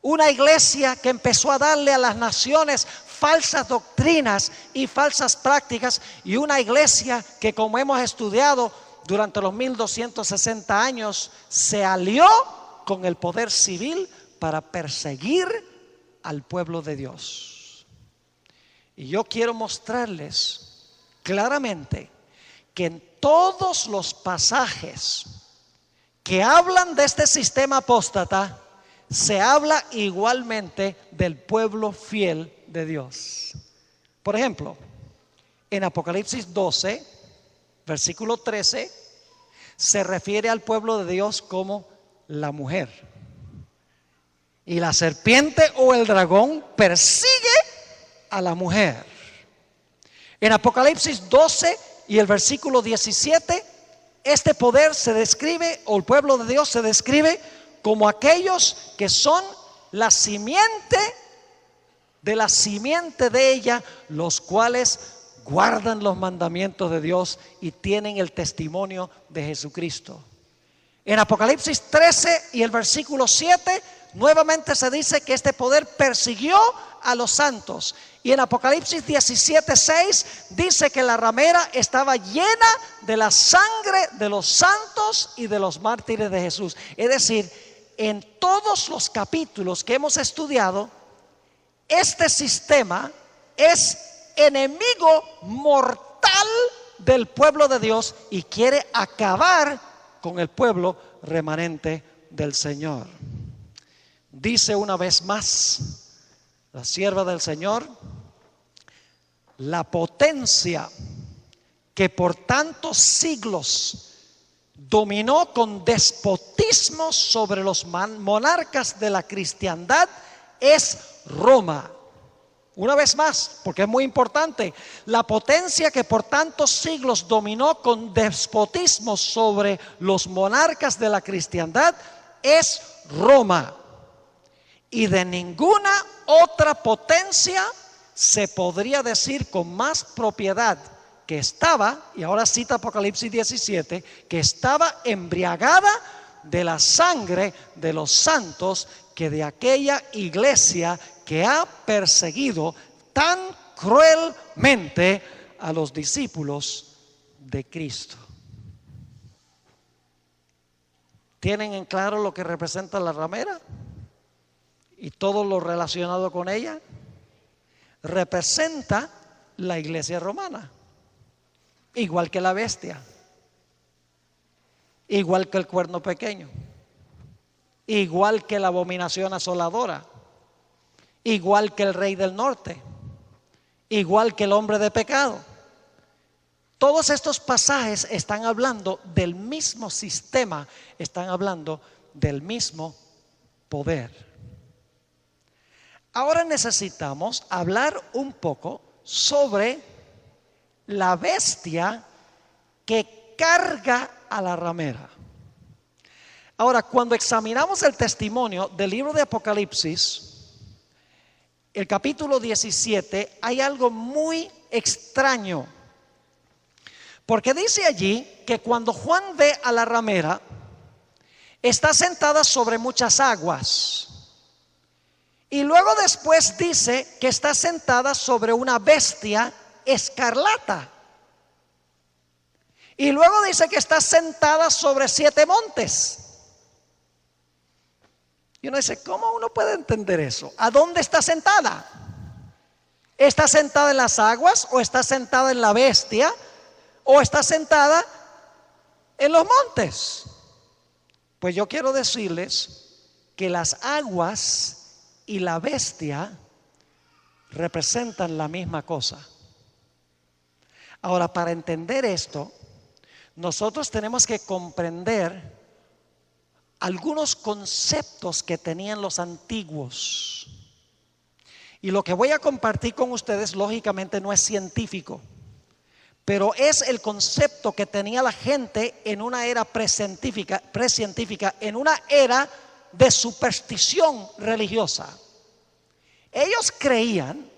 Una iglesia que empezó a darle a las naciones falsas doctrinas y falsas prácticas, y una iglesia que, como hemos estudiado durante los 1260 años, se alió con el poder civil para perseguir al pueblo de Dios. Y yo quiero mostrarles claramente que en todos los pasajes que hablan de este sistema apóstata, se habla igualmente del pueblo fiel de Dios. Por ejemplo, en Apocalipsis 12, versículo 13, se refiere al pueblo de Dios como la mujer. Y la serpiente o el dragón persigue a la mujer. En Apocalipsis 12 y el versículo 17, este poder se describe, o el pueblo de Dios se describe como aquellos que son la simiente de ella, los cuales guardan los mandamientos de Dios y tienen el testimonio de Jesucristo. En Apocalipsis 13 y el versículo 7, nuevamente se dice que este poder persiguió a los santos. Y en Apocalipsis 17:6 dice que la ramera estaba llena de la sangre de los santos y de los mártires de Jesús. Es decir, en todos los capítulos que hemos estudiado, este sistema es enemigo mortal del pueblo de Dios y quiere acabar con el pueblo remanente del Señor. Dice una vez más la sierva del Señor: la potencia que por tantos siglos dominó con despotismo sobre los monarcas de la cristiandad es Roma. Una vez más, porque es muy importante, la potencia que por tantos siglos dominó con despotismo sobre los monarcas de la cristiandad es Roma. Y de ninguna otra potencia se podría decir con más propiedad que estaba, y ahora cita Apocalipsis 17, que estaba embriagada de la sangre de los santos, que de aquella iglesia que ha perseguido tan cruelmente a los discípulos de Cristo. ¿Tienen en claro lo que representa la ramera y todo lo relacionado con ella? Representa la iglesia romana, igual que la bestia, igual que el cuerno pequeño, igual que la abominación asoladora, igual que el rey del norte, igual que el hombre de pecado. Todos estos pasajes están hablando del mismo sistema, están hablando del mismo poder. Ahora necesitamos hablar un poco sobre la bestia que carga a la ramera. Ahora, cuando examinamos el testimonio del libro de Apocalipsis, el capítulo 17, hay algo muy extraño. Porque dice allí que cuando Juan ve a la ramera, está sentada sobre muchas aguas. Y luego después dice que está sentada sobre una bestia escarlata. Y luego dice que está sentada sobre 7 montes. Y uno dice, ¿cómo uno puede entender eso? ¿A dónde está sentada? ¿Está sentada en las aguas? ¿O está sentada en la bestia? ¿O está sentada en los montes? Pues yo quiero decirles que las aguas y la bestia representan la misma cosa. Ahora, para entender esto, nosotros tenemos que comprender algunos conceptos que tenían los antiguos. Y lo que voy a compartir con ustedes, lógicamente, no es científico, pero es el concepto que tenía la gente en una era precientífica, en una era de superstición religiosa. Ellos creían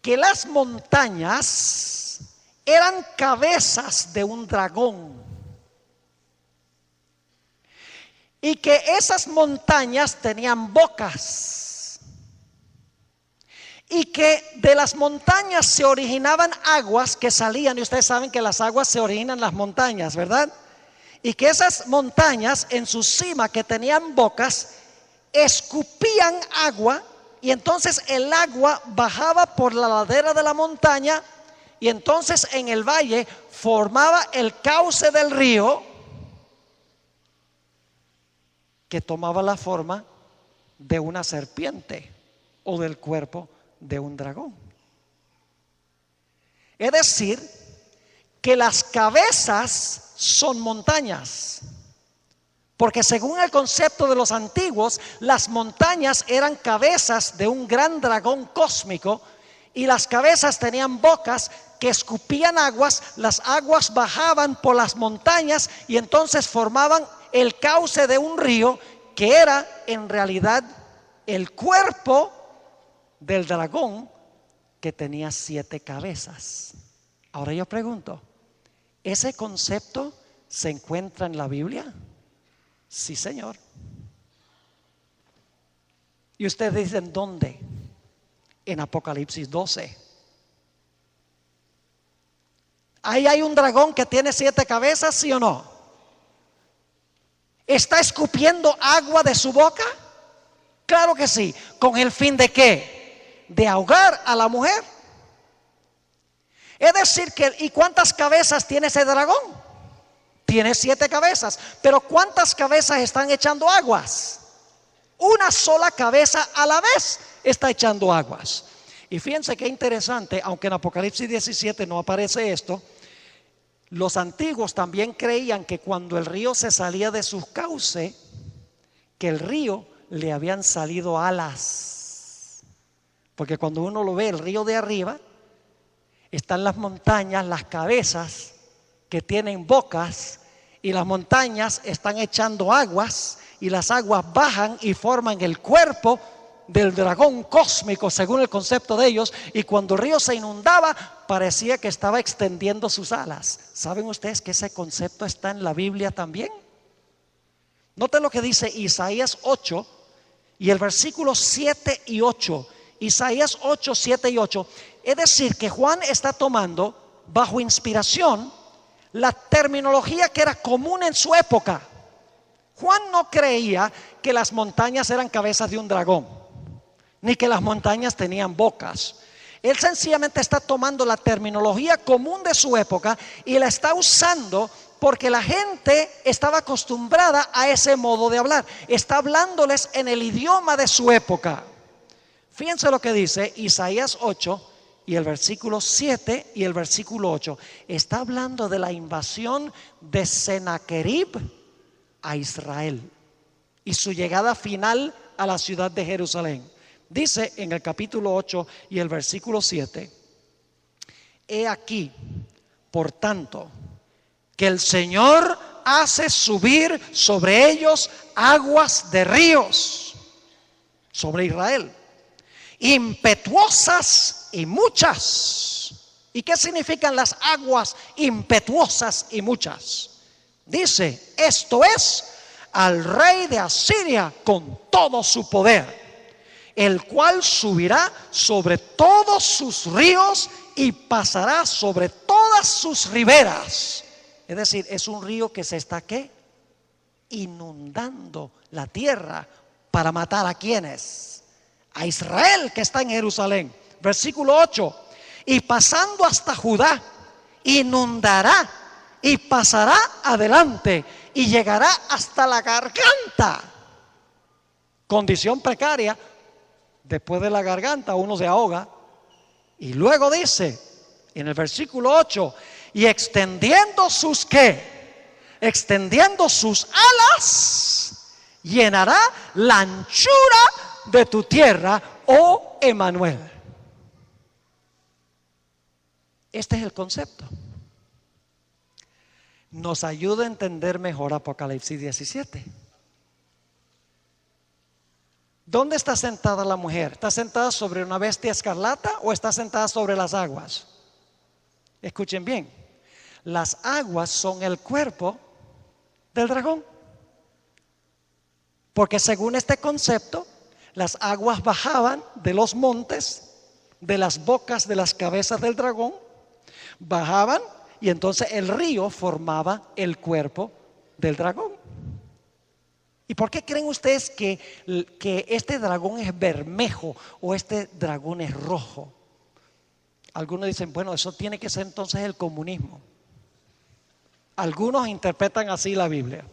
que las montañas eran cabezas de un dragón. Y que esas montañas tenían bocas. Y que de las montañas se originaban aguas que salían. Y ustedes saben que las aguas se originan en las montañas, ¿verdad? Y que esas montañas en su cima que tenían bocas escupían agua. Y entonces el agua bajaba por la ladera de la montaña. Y entonces en el valle formaba el cauce del río, que tomaba la forma de una serpiente o del cuerpo de un dragón. Es decir, que las cabezas son montañas, porque según el concepto de los antiguos, las montañas eran cabezas de un gran dragón cósmico, y las cabezas tenían bocas que escupían aguas. Las aguas bajaban por las montañas y entonces formaban el cauce de un río, que era en realidad el cuerpo del dragón, que tenía 7 cabezas. Ahora yo pregunto, ¿ese concepto se encuentra en la Biblia? Sí, Señor. Y ustedes dicen, ¿dónde? En Apocalipsis 12. Ahí hay un dragón que tiene 7 cabezas, ¿sí o no? ¿Está escupiendo agua de su boca? Claro que sí. ¿Con el fin de qué? De ahogar a la mujer. Es decir que, ¿y cuántas cabezas tiene ese dragón? Tiene 7 cabezas. Pero ¿cuántas cabezas están echando aguas? Una sola cabeza a la vez está echando aguas. Y fíjense qué interesante, aunque en Apocalipsis 17 no aparece esto, los antiguos también creían que cuando el río se salía de su cauce, que el río le habían salido alas. Porque cuando uno lo ve, el río de arriba, están las montañas, las cabezas que tienen bocas, y las montañas están echando aguas, y las aguas bajan y forman el cuerpo del dragón cósmico según el concepto de ellos. Y cuando el río se inundaba, parecía que estaba extendiendo sus alas. ¿Saben ustedes que ese concepto está en la Biblia también? Noten lo que dice Isaías 8 y el versículo 7 y 8. Isaías 8, 7 y 8. Es decir, que Juan está tomando bajo inspiración la terminología que era común en su época. Juan no creía que las montañas eran cabezas de un dragón, ni que las montañas tenían bocas. Él sencillamente está tomando la terminología común de su época y la está usando porque la gente estaba acostumbrada a ese modo de hablar. Está hablándoles en el idioma de su época. Fíjense lo que dice Isaías 8 y el versículo 7 y el versículo 8. Está hablando de la invasión de Sennacherib a Israel y su llegada final a la ciudad de Jerusalén. Dice en el capítulo 8 y el versículo 7: he aquí, por tanto, que el Señor hace subir sobre ellos aguas de ríos, sobre Israel, impetuosas y muchas. ¿Y qué significan las aguas impetuosas y muchas? Dice, esto es al rey de Asiria con todo su poder, el cual subirá sobre todos sus ríos y pasará sobre todas sus riberas. Es decir, es un río que se está ¿qué? Inundando la tierra para matar a quienes, a Israel que está en Jerusalén. Versículo 8: y pasando hasta Judá, inundará y pasará adelante y llegará hasta la garganta. Condición precaria. Después de la garganta uno se ahoga. Y luego dice en el versículo 8: y extendiendo sus ¿qué? Extendiendo sus alas, llenará la anchura de tu tierra, oh Emanuel. Este es el concepto. Nos ayuda a entender mejor Apocalipsis 17. ¿Dónde está sentada la mujer? ¿Está sentada sobre una bestia escarlata o está sentada sobre las aguas? Escuchen bien, las aguas son el cuerpo del dragón. Porque según este concepto, las aguas bajaban de los montes, de las bocas de las cabezas del dragón, bajaban y entonces el río formaba el cuerpo del dragón. ¿Y por qué creen ustedes que este dragón es bermejo o este dragón es rojo? Algunos dicen, bueno, eso tiene que ser entonces el comunismo. Algunos interpretan así la Biblia.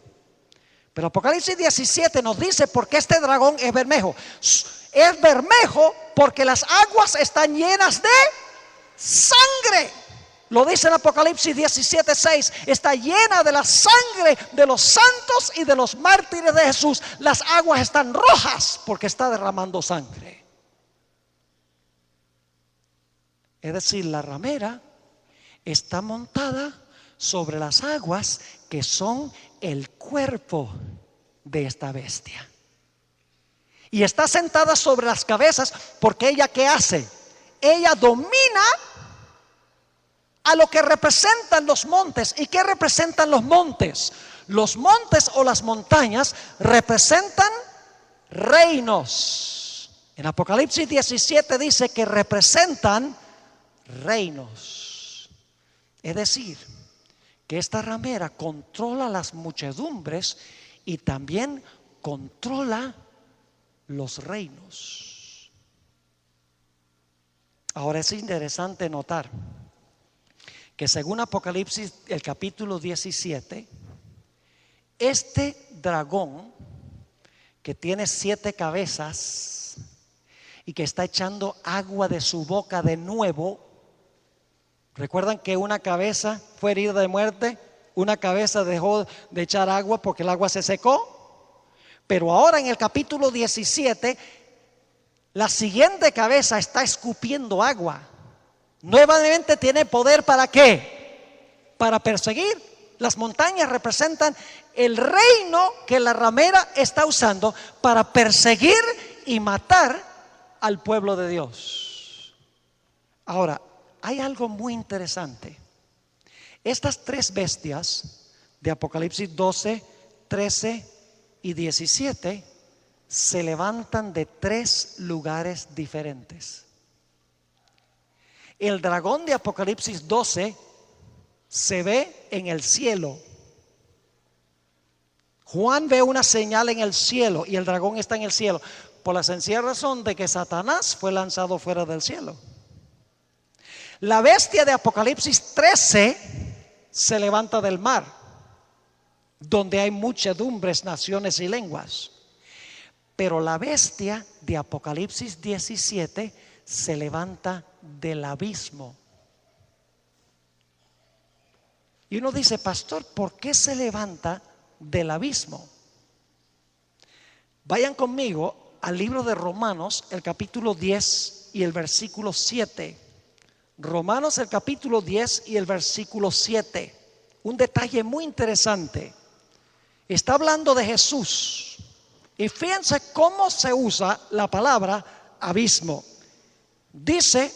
Pero Apocalipsis 17 nos dice por qué este dragón es bermejo. Es bermejo porque las aguas están llenas de sangre. Lo dice en Apocalipsis 17:6. Está llena de la sangre de los santos y de los mártires de Jesús. Las aguas están rojas porque está derramando sangre. Es decir, la ramera está montada sobre las aguas que son el cuerpo de esta bestia. Y está sentada sobre las cabezas porque ella, ¿qué hace? Ella domina a lo que representan los montes. ¿Y qué representan los montes? Los montes o las montañas representan reinos. En Apocalipsis 17 dice que representan reinos. Es decir, que esta ramera controla las muchedumbres y también controla los reinos. Ahora es interesante notar que según Apocalipsis, el capítulo 17, este dragón que tiene 7 cabezas y que está echando agua de su boca de nuevo. ¿Recuerdan que una cabeza fue herida de muerte? Una cabeza dejó de echar agua porque el agua se secó. Pero ahora en el capítulo 17, la siguiente cabeza está escupiendo agua. Nuevamente tiene poder, ¿para qué? Para perseguir. Las montañas representan el reino que la ramera está usando para perseguir y matar al pueblo de Dios. Ahora, hay algo muy interesante. Estas 3 bestias de Apocalipsis 12, 13 y 17 se levantan de 3 lugares diferentes. El dragón de Apocalipsis 12 se ve en el cielo. Juan ve una señal en el cielo y el dragón está en el cielo, por la sencilla razón de que Satanás fue lanzado fuera del cielo. La bestia de Apocalipsis 13 se levanta del mar, donde hay muchedumbres, naciones y lenguas. Pero la bestia de Apocalipsis 17 se levanta del abismo. Y uno dice, pastor, ¿por qué se levanta del abismo? Vayan conmigo al libro de Romanos, el capítulo 10 y el versículo 7. Romanos, el capítulo 10 y el versículo 7. Un detalle muy interesante. Está hablando de Jesús. Y fíjense cómo se usa la palabra abismo. Dice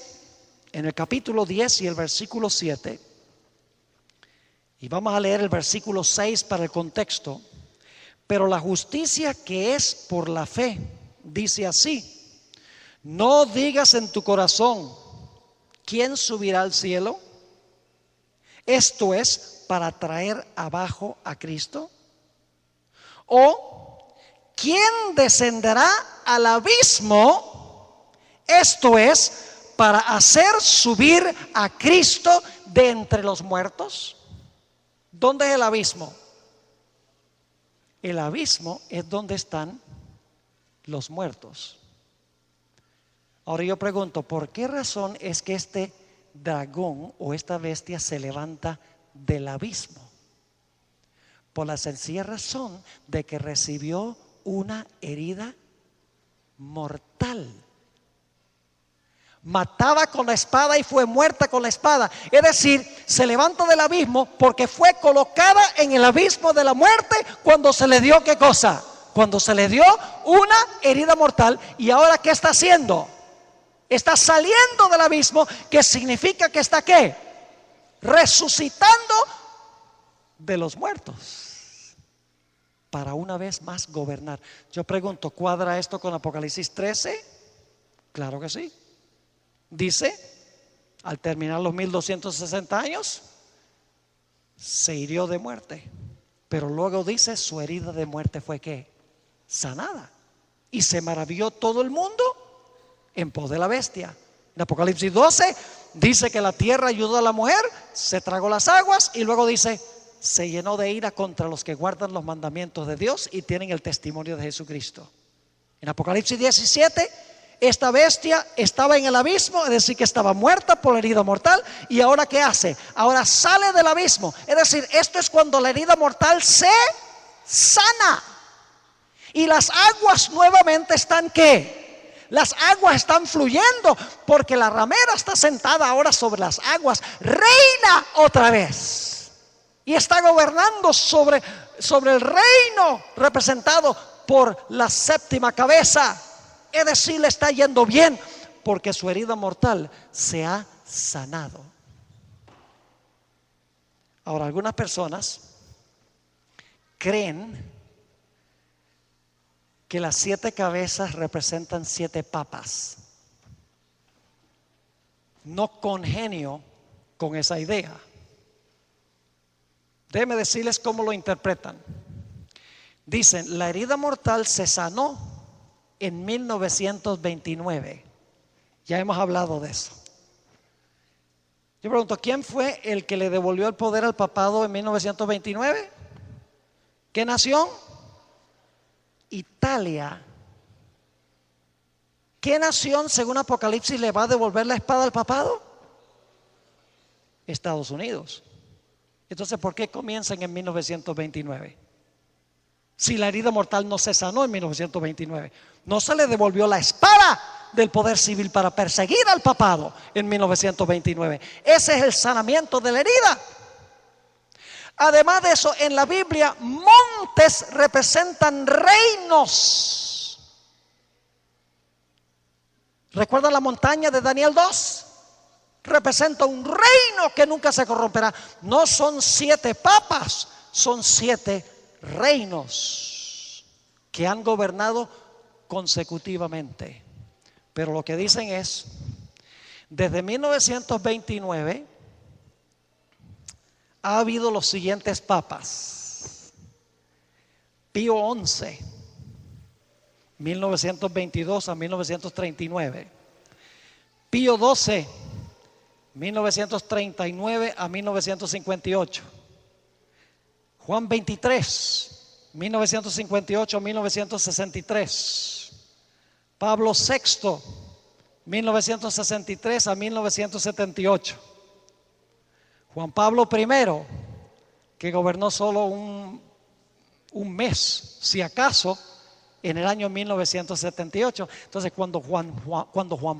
en el capítulo 10 y el versículo 7, y vamos a leer el versículo 6 para el contexto. Pero la justicia que es por la fe dice así: no digas en tu corazón, ¿quién subirá al cielo? Esto es para traer abajo a Cristo. O ¿quién descenderá al abismo? Esto es para hacer subir a Cristo de entre los muertos. ¿Dónde es el abismo? El abismo es donde están los muertos. Ahora yo pregunto, ¿por qué razón es que este dragón o esta bestia se levanta del abismo? Por la sencilla razón de que recibió una herida mortal. Mataba con la espada y fue muerta con la espada. Es decir, se levanta del abismo porque fue colocada en el abismo de la muerte cuando se le dio, ¿qué cosa? Cuando se le dio una herida mortal. Y ahora, ¿qué está haciendo? Está saliendo del abismo, que significa que está, ¿qué? resucitando de los muertos, para una vez más gobernar. Yo pregunto, ¿cuadra esto con Apocalipsis 13? Claro que sí. Dice, al terminar los 1260 años, se hirió de muerte. Pero luego dice, su herida de muerte fue ¿qué? Sanada. Y se maravilló todo el mundo en pos de la bestia. En Apocalipsis 12 dice que la tierra ayudó a la mujer, se tragó las aguas, y luego dice, se llenó de ira contra los que guardan los mandamientos de Dios y tienen el testimonio de Jesucristo. En Apocalipsis 17, esta bestia estaba en el abismo, es decir, que estaba muerta por la herida mortal. Y ahora ¿qué hace? Ahora sale del abismo. Es decir, esto es cuando la herida mortal se sana. Y las aguas nuevamente están ¿qué? Las aguas están fluyendo, porque la ramera está sentada ahora sobre las aguas, reina otra vez. Y está gobernando sobre el reino representado por la séptima cabeza. Es decir, le está yendo bien, porque su herida mortal se ha sanado. Ahora, algunas personas creen que las 7 cabezas representan 7 papas. No congenio con esa idea. Déjenme decirles cómo lo interpretan. Dicen, la herida mortal se sanó en 1929. Ya hemos hablado de eso. Yo pregunto, ¿quién fue el que le devolvió el poder al papado en 1929? ¿Qué nación? Italia. ¿Qué nación, según Apocalipsis, le va a devolver la espada al papado? Estados Unidos. Entonces, ¿por qué comienzan en 1929? Si la herida mortal no se sanó en 1929, no se le devolvió la espada del poder civil para perseguir al papado en 1929. Ese es el sanamiento de la herida. Además de eso, en la Biblia, montes representan reinos. ¿Recuerdan la montaña de Daniel 2? Representa un reino que nunca se corromperá. No son 7 papas, son 7 reinos que han gobernado consecutivamente. Pero lo que dicen es, desde 1929 ha habido los siguientes papas: Pío XI, 1922 a 1939; Pío XII, 1939 a 1958; Juan XXIII, 1958 a 1963; Pablo VI, 1963 a 1978; Juan Pablo I, que gobernó solo un mes, si acaso, en el año 1978. Entonces, cuando Juan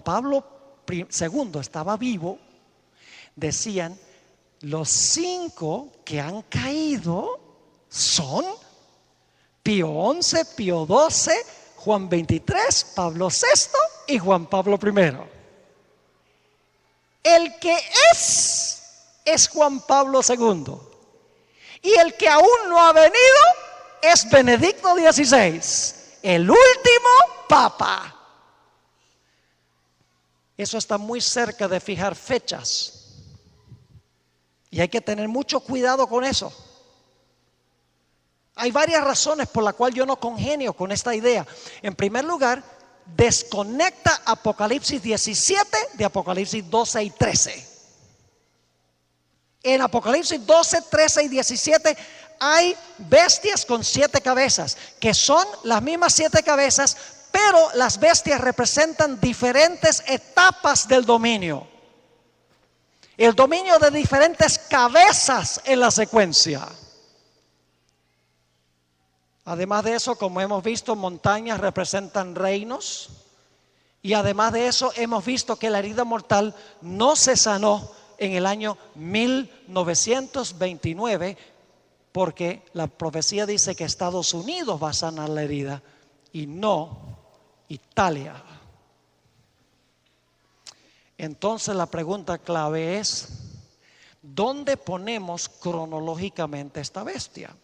Pablo II estaba vivo, decían, los 5 que han caído son Pío XI, Pío XII, Juan XXIII, Pablo VI y Juan Pablo I. El que es Juan Pablo II, y el que aún no ha venido es Benedicto XVI, el último papa. Eso está muy cerca de fijar fechas, y hay que tener mucho cuidado con eso. Hay varias razones por las cuales yo no congenio con esta idea. En primer lugar, desconecta Apocalipsis 17 de Apocalipsis 12 y 13. En Apocalipsis 12, 13 y 17 hay bestias con 7 cabezas, que son las mismas 7 cabezas, pero las bestias representan diferentes etapas del dominio. El dominio de diferentes cabezas en la secuencia. Además de eso, como hemos visto, montañas representan reinos. Y además de eso, hemos visto que la herida mortal no se sanó en el año 1929, porque la profecía dice que Estados Unidos va a sanar la herida y no Italia. Entonces la pregunta clave es, ¿dónde ponemos cronológicamente esta bestia?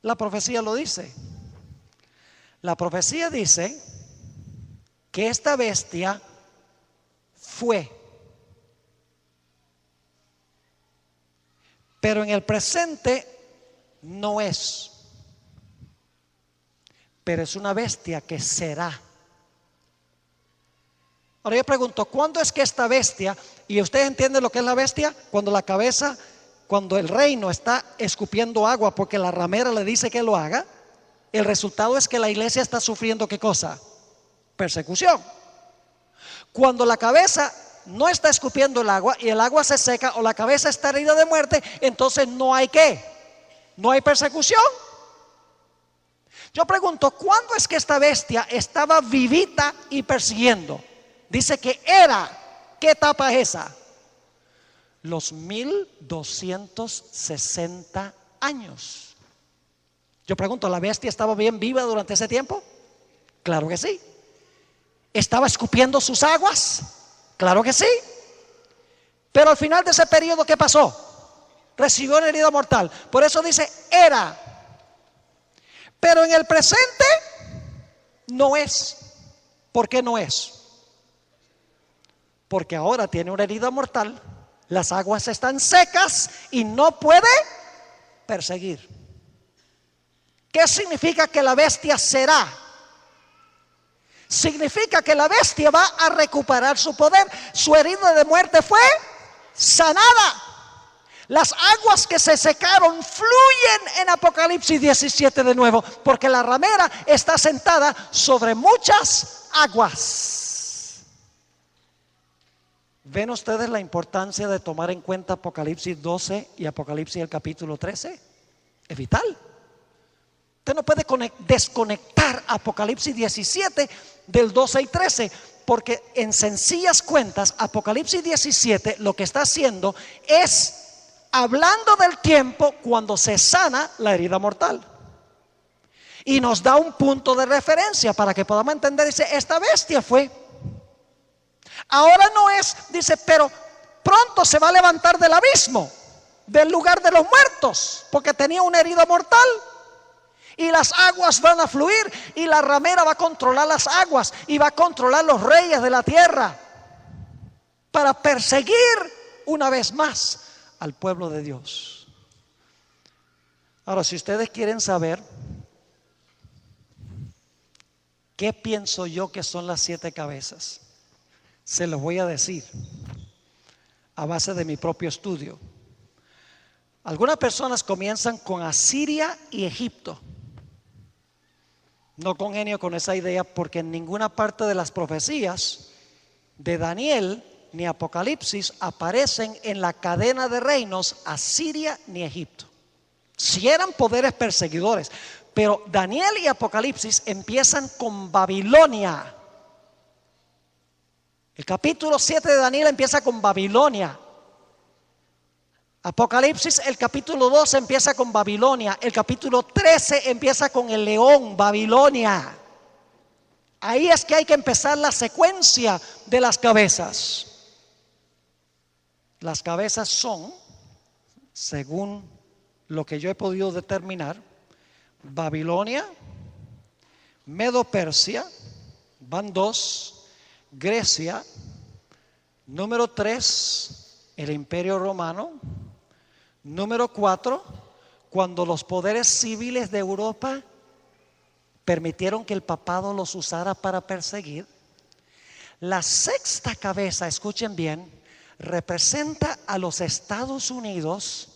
La profecía lo dice. La profecía dice que esta bestia fue. Pero en el presente no es. Pero es una bestia que será. Ahora yo pregunto, ¿cuándo es que esta bestia, y ustedes entienden lo que es la bestia? Cuando la cabeza, cuando el reino está escupiendo agua porque la ramera le dice que lo haga, el resultado es que la iglesia está sufriendo ¿qué cosa? Persecución. Cuando la cabeza no está escupiendo el agua y el agua se seca o la cabeza está herida de muerte, entonces no hay ¿qué? No hay persecución. Yo pregunto, ¿cuándo es que esta bestia estaba vivita y persiguiendo? Dice que era. ¿Qué etapa es esa? Los 1260 años. Yo pregunto, ¿la bestia estaba bien viva durante ese tiempo? Claro que sí. ¿Estaba escupiendo sus aguas? Claro que sí. Pero al final de ese periodo, ¿qué pasó? Recibió una herida mortal. Por eso dice, era. Pero en el presente no es. ¿Por qué no es? Porque ahora tiene una herida mortal, las aguas están secas y no puede perseguir. ¿Qué significa que la bestia será? Significa que la bestia va a recuperar su poder. Su herida de muerte fue sanada. Las aguas que se secaron fluyen en Apocalipsis 17 de nuevo, porque la ramera está sentada sobre muchas aguas. ¿Ven ustedes la importancia de tomar en cuenta Apocalipsis 12 y Apocalipsis el capítulo 13? Es vital. Usted no puede desconectar Apocalipsis 17 del 12 y 13, porque en sencillas cuentas Apocalipsis 17 lo que está haciendo es hablando del tiempo cuando se sana la herida mortal. Y nos da un punto de referencia para que podamos entender. Dice, esta bestia fue. Ahora no es, dice, pero pronto se va a levantar del abismo, del lugar de los muertos, porque tenía una herida mortal. Y las aguas van a fluir y la ramera va a controlar las aguas y va a controlar los reyes de la tierra para perseguir una vez más al pueblo de Dios. Ahora, si ustedes quieren saber qué pienso yo que son las 7 cabezas, se los voy a decir a base de mi propio estudio. Algunas personas comienzan con Asiria y Egipto. No congenio con esa idea porque en ninguna parte de las profecías de Daniel ni Apocalipsis aparecen en la cadena de reinos Asiria ni Egipto. Si eran poderes perseguidores, pero Daniel y Apocalipsis empiezan con Babilonia. El capítulo 7 de Daniel empieza con Babilonia. Apocalipsis, el capítulo 12 empieza con Babilonia. El capítulo 13 empieza con el león, Babilonia. Ahí es que hay que empezar la secuencia de las cabezas. Las cabezas son, según lo que yo he podido determinar, Babilonia, Medo-Persia, van 2, Grecia, número 3, el Imperio Romano, número 4, cuando los poderes civiles de Europa permitieron que el papado los usara para perseguir. La 6ª cabeza, escuchen bien, representa a los Estados Unidos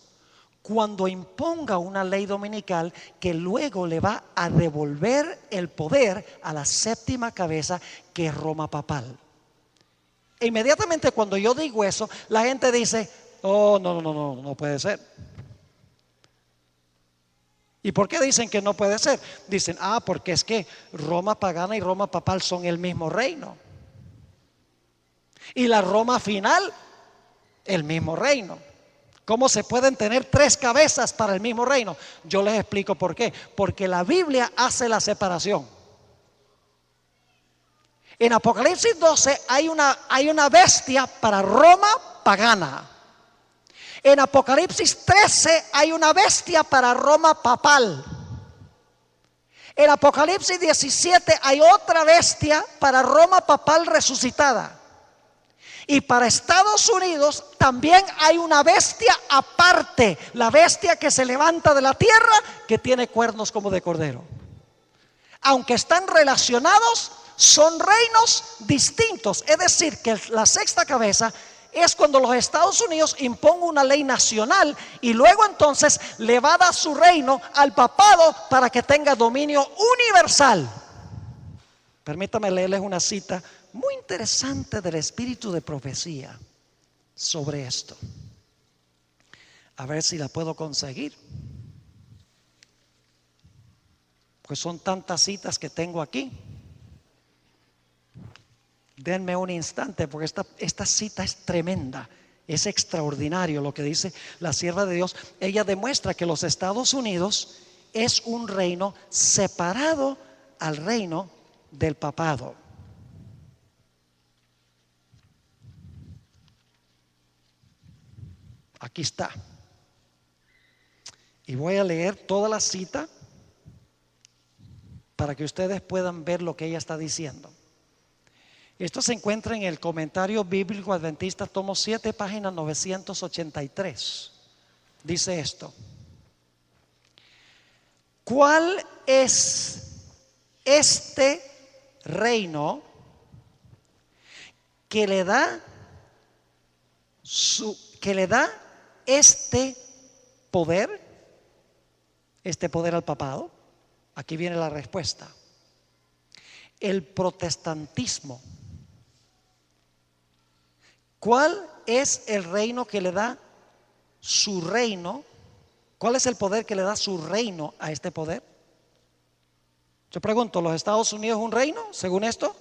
cuando imponga una ley dominical que luego le va a devolver el poder a la 7ª cabeza, que es Roma papal. E inmediatamente cuando yo digo eso, la gente dice, oh, no puede ser. ¿Y por qué dicen que no puede ser? Dicen, porque es que Roma pagana y Roma papal son el mismo reino. Y la Roma final, el mismo reino. ¿Cómo se pueden tener 3 cabezas para el mismo reino? Yo les explico por qué. Porque la Biblia hace la separación. En Apocalipsis 12 hay una bestia para Roma pagana. En Apocalipsis 13 hay una bestia para Roma papal. En Apocalipsis 17 hay otra bestia para Roma papal resucitada. Y para Estados Unidos también hay una bestia aparte, la bestia que se levanta de la tierra, que tiene cuernos como de cordero. Aunque están relacionados, son reinos distintos. Es decir, que la sexta cabeza es cuando los Estados Unidos impongan una ley nacional y luego entonces le va a dar su reino al papado para que tenga dominio universal. Permítame leerles una cita muy interesante del espíritu de profecía sobre esto. A ver si la puedo conseguir, pues son tantas citas que tengo aquí. Denme un instante, porque esta cita es tremenda. Es extraordinario lo que dice la sierva de Dios. Ella demuestra que los Estados Unidos es un reino separado al reino del papado. Aquí está. Y voy a leer toda la cita para que ustedes puedan ver lo que ella está diciendo. Esto se encuentra en el Comentario Bíblico Adventista, tomo 7, página 983. Dice esto: ¿cuál es este reino que le da este poder al papado? Aquí viene la respuesta: el protestantismo. ¿Cuál es el reino que le da su reino? ¿Cuál es el poder que le da su reino a este poder? Yo pregunto, ¿los Estados Unidos es un reino según esto?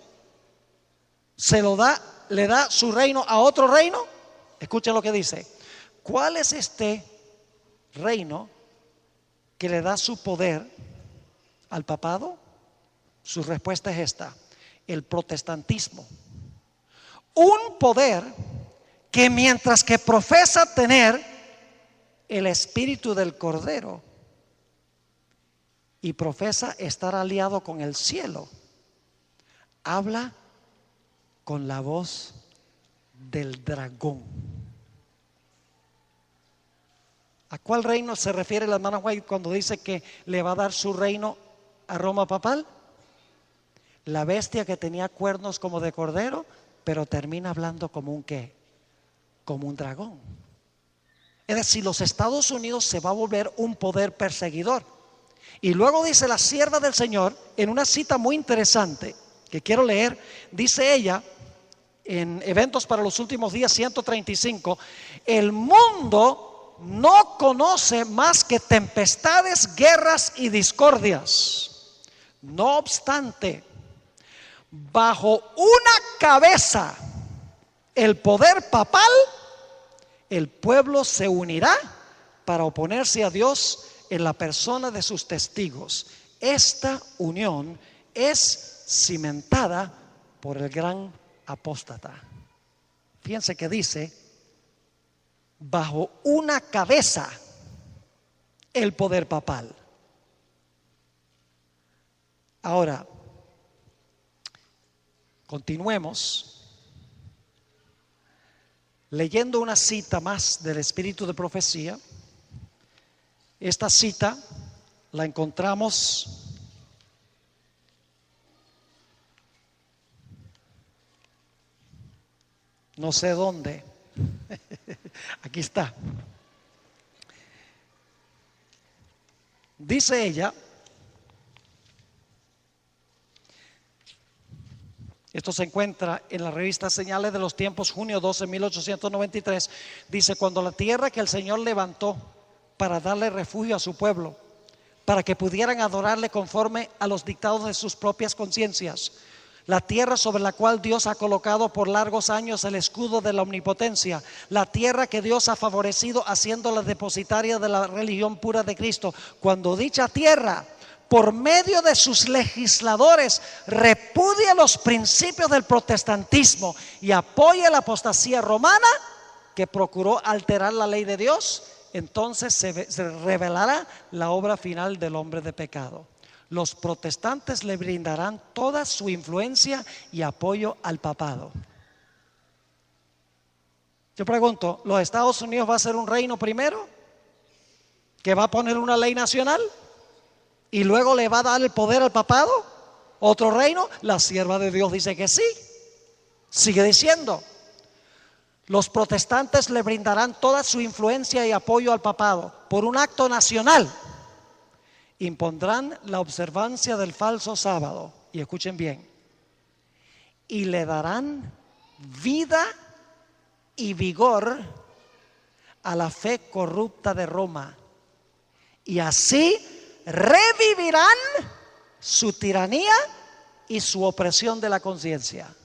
¿Le da su reino a otro reino? Escuchen lo que dice. ¿Cuál es este reino que le da su poder al papado? Su respuesta es esta: el protestantismo. Un poder que, mientras que profesa tener el espíritu del Cordero y profesa estar aliado con el cielo, habla con la voz del dragón. ¿A cuál reino se refiere la hermana White cuando dice que le va a dar su reino a Roma papal? La bestia que tenía cuernos como de cordero, pero termina hablando como un ¿qué? Como un dragón. Es decir, los Estados Unidos se va a volver un poder perseguidor. Y luego dice la sierva del Señor, en una cita muy interesante que quiero leer, dice ella en Eventos para los Últimos Días 135: el mundo no conoce más que tempestades, guerras y discordias. No obstante, bajo una cabeza, el poder papal, el pueblo se unirá para oponerse a Dios en la persona de sus testigos. Esta unión es cimentada por el gran apóstata. Fíjense que dice: bajo una cabeza, el poder papal. Ahora, continuemos leyendo una cita más del espíritu de profecía. Esta cita la encontramos no sé dónde. Aquí está. Dice ella, esto se encuentra en la revista Señales de los Tiempos, junio 12, 1893. Dice: cuando la tierra que el Señor levantó para darle refugio a su pueblo, para que pudieran adorarle conforme a los dictados de sus propias conciencias, la tierra sobre la cual Dios ha colocado por largos años el escudo de la omnipotencia, la tierra que Dios ha favorecido haciéndola depositaria de la religión pura de Cristo, cuando dicha tierra, por medio de sus legisladores, repudia los principios del protestantismo y apoya la apostasía romana, que procuró alterar la ley de Dios, entonces se revelará la obra final del hombre de pecado. Los protestantes le brindarán toda su influencia y apoyo al papado. Yo pregunto, ¿los Estados Unidos va a ser un reino primero? ¿Que va a poner una ley nacional? ¿Y luego le va a dar el poder al papado? ¿Otro reino? La sierva de Dios dice que sí. Sigue diciendo, los protestantes le brindarán toda su influencia y apoyo al papado. Por un acto nacional, impondrán la observancia del falso sábado. Y escuchen bien. Y le darán vida y vigor a la fe corrupta de Roma. Y así revivirán su tiranía y su opresión de la conciencia.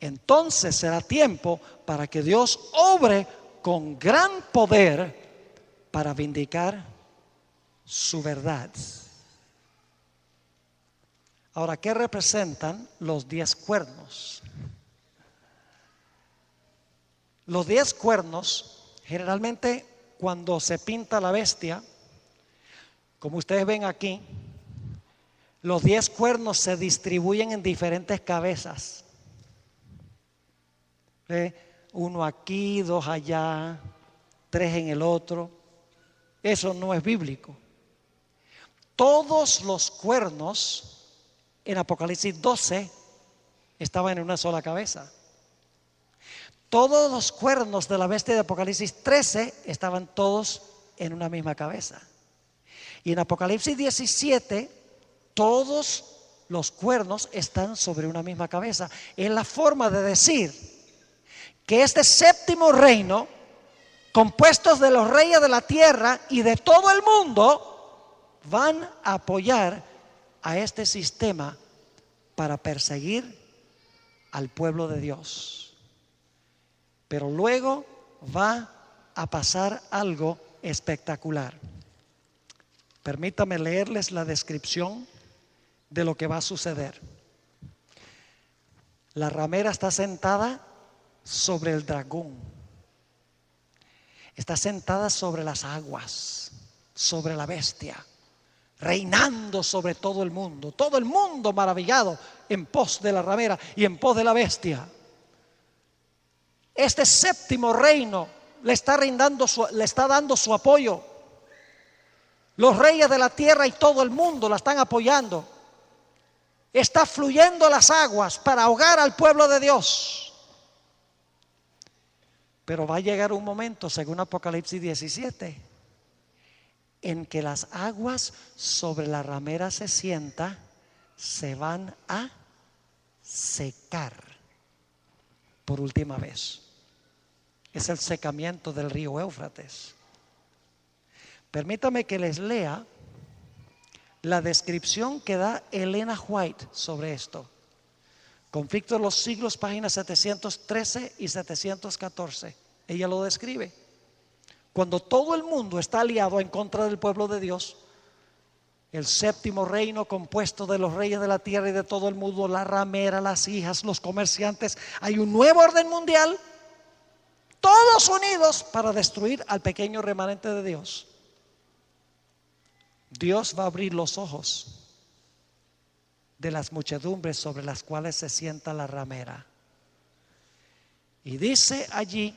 Entonces será tiempo para que Dios obre con gran poder para vindicar su verdad. Ahora, ¿qué representan los 10 cuernos? Los 10 cuernos, generalmente cuando se pinta la bestia, como ustedes ven aquí, los 10 cuernos se distribuyen en diferentes cabezas. Uno aquí, 2 allá, 3 en el otro. Eso no es bíblico. Todos los cuernos en Apocalipsis 12 estaban en una sola cabeza. Todos los cuernos de la bestia de Apocalipsis 13 estaban todos en una misma cabeza. Y en Apocalipsis 17 todos los cuernos están sobre una misma cabeza. Es la forma de decir que este séptimo reino, compuestos de los reyes de la tierra y de todo el mundo, van a apoyar a este sistema para perseguir al pueblo de Dios. Pero luego va a pasar algo espectacular. Permítame leerles la descripción de lo que va a suceder. La ramera está sentada sobre el dragón. Está sentada sobre las aguas, sobre la bestia, reinando sobre todo el mundo maravillado en pos de la ramera y en pos de la bestia. Este séptimo reino le está dando su apoyo. Los reyes de la tierra y todo el mundo la están apoyando. Está fluyendo las aguas para ahogar al pueblo de Dios. Pero va a llegar un momento, según Apocalipsis 17, en que las aguas sobre la ramera se van a secar por última vez. Es el secamiento del río Éufrates. Permítame que les lea la descripción que da Elena White sobre esto. Conflicto de los siglos, páginas 713 y 714. Ella lo describe. Cuando todo el mundo está aliado en contra del pueblo de Dios, el séptimo reino compuesto de los reyes de la tierra y de todo el mundo, la ramera, las hijas, los comerciantes, hay un nuevo orden mundial, todos unidos para destruir al pequeño remanente de Dios. Dios va a abrir los ojos de las muchedumbres sobre las cuales se sienta la ramera. Y dice allí,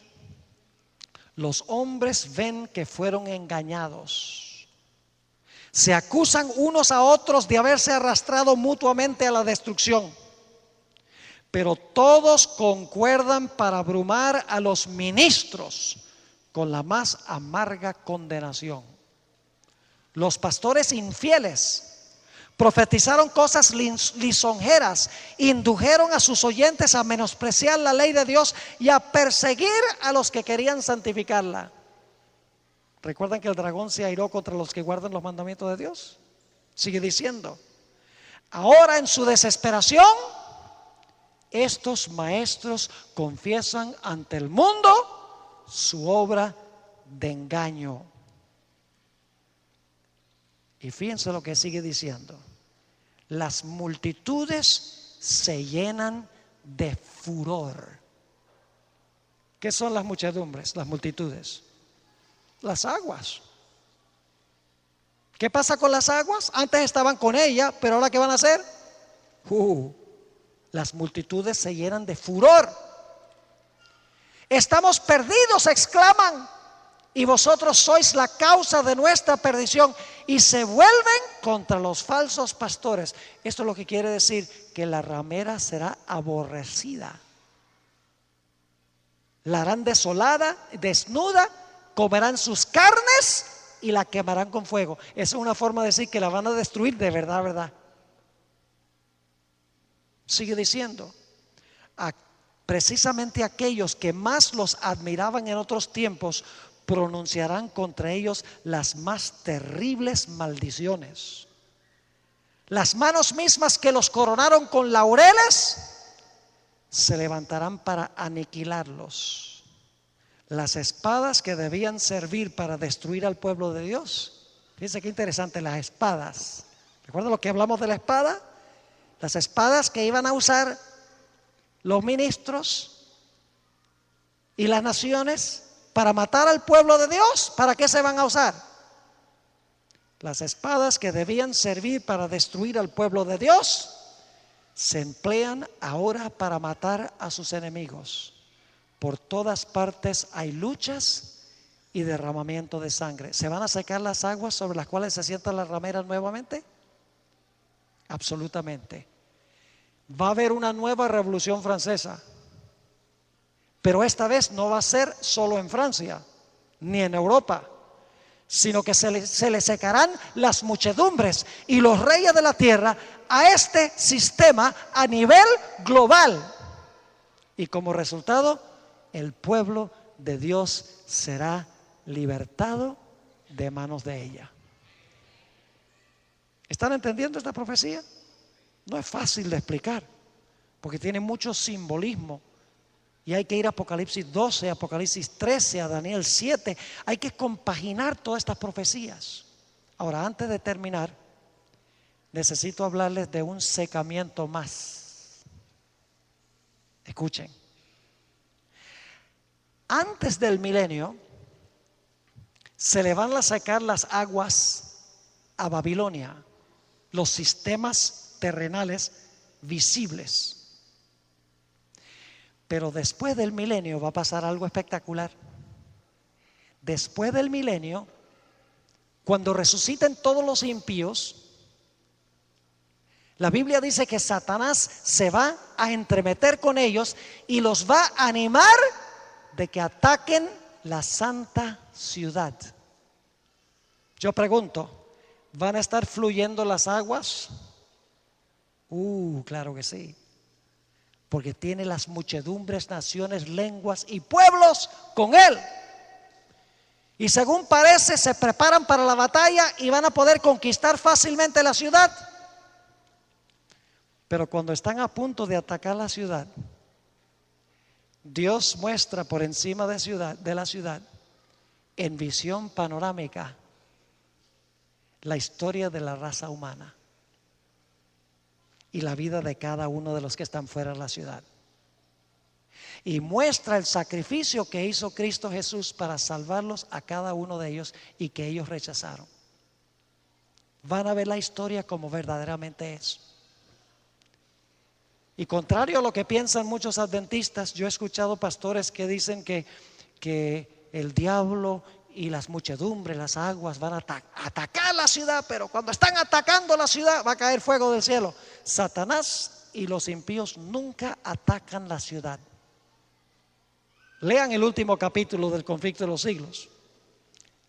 los hombres ven que fueron engañados. Se acusan unos a otros de haberse arrastrado mutuamente a la destrucción. Pero todos concuerdan para abrumar a los ministros con la más amarga condenación. Los pastores infieles profetizaron cosas lisonjeras, indujeron a sus oyentes a menospreciar la ley de Dios y a perseguir a los que querían santificarla. ¿Recuerdan que el dragón se airó contra los que guardan los mandamientos de Dios? Sigue diciendo, ahora en su desesperación, estos maestros confiesan ante el mundo su obra de engaño. Y fíjense lo que sigue diciendo. Las multitudes se llenan de furor. ¿Qué son las muchedumbres, las multitudes? Las aguas. ¿Qué pasa con las aguas? Antes estaban con ella, pero ahora ¿qué van a hacer? Las multitudes se llenan de furor. Estamos perdidos, exclaman, y vosotros sois la causa de nuestra perdición, y se vuelven contra los falsos pastores. Esto es lo que quiere decir que la ramera será aborrecida. La harán desolada, desnuda, comerán sus carnes y la quemarán con fuego. Esa es una forma de decir que la van a destruir de verdad, verdad. Sigue diciendo, precisamente aquellos que más los admiraban en otros tiempos pronunciarán contra ellos las más terribles maldiciones. Las manos mismas que los coronaron con laureles se levantarán para aniquilarlos. Las espadas que debían servir para destruir al pueblo de Dios. Fíjense qué interesante, las espadas. ¿Recuerdan lo que hablamos de la espada? Las espadas que iban a usar los ministros y las naciones para matar al pueblo de Dios. ¿Para qué se van a usar? Las espadas que debían servir para destruir al pueblo de Dios se emplean ahora para matar a sus enemigos. Por todas partes hay luchas y derramamiento de sangre. ¿Se van a secar las aguas sobre las cuales se sientan las rameras nuevamente? Absolutamente. Va a haber una nueva revolución francesa, pero esta vez no va a ser solo en Francia ni en Europa, sino que se le secarán las muchedumbres y los reyes de la tierra a este sistema a nivel global, y como resultado el pueblo de Dios será libertado de manos de ella. ¿Están entendiendo esta profecía? No es fácil de explicar porque tiene mucho simbolismo. Y hay que ir a Apocalipsis 12, Apocalipsis 13, a Daniel 7. Hay que compaginar todas estas profecías. Ahora, antes de terminar, necesito hablarles de un secamiento más. Escuchen. Antes del milenio, se le van a sacar las aguas a Babilonia, los sistemas terrenales visibles. Pero después del milenio va a pasar algo espectacular. Después del milenio, cuando resuciten todos los impíos, la Biblia dice que Satanás se va a entremeter con ellos y los va a animar de que ataquen la santa ciudad. Yo pregunto, ¿van a estar fluyendo las aguas? Claro que sí. Porque tiene las muchedumbres, naciones, lenguas y pueblos con él. Y según parece, se preparan para la batalla y van a poder conquistar fácilmente la ciudad. Pero cuando están a punto de atacar la ciudad, Dios muestra por encima de la ciudad, en visión panorámica, la historia de la raza humana y la vida de cada uno de los que están fuera de la ciudad. Y muestra el sacrificio que hizo Cristo Jesús para salvarlos a cada uno de ellos y que ellos rechazaron. Van a ver la historia como verdaderamente es. Y contrario a lo que piensan muchos adventistas, yo he escuchado pastores que dicen que el diablo y las muchedumbres, las aguas van a atacar la ciudad, pero cuando están atacando la ciudad va a caer fuego del cielo. Satanás y los impíos nunca atacan la ciudad. Lean el último capítulo del conflicto de los siglos.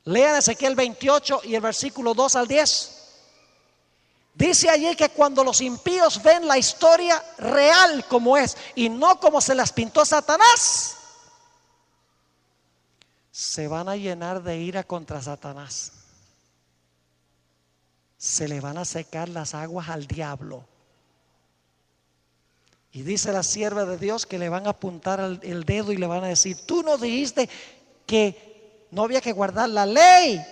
Lean Ezequiel 28 y el versículo 2 al 10. Dice allí que cuando los impíos ven la historia real como es y no como se las pintó Satanás, se van a llenar de ira contra Satanás. Se le van a secar las aguas al diablo. Y dice la sierva de Dios que le van a apuntar el dedo y le van a decir: tú nos dijiste que no había que guardar la ley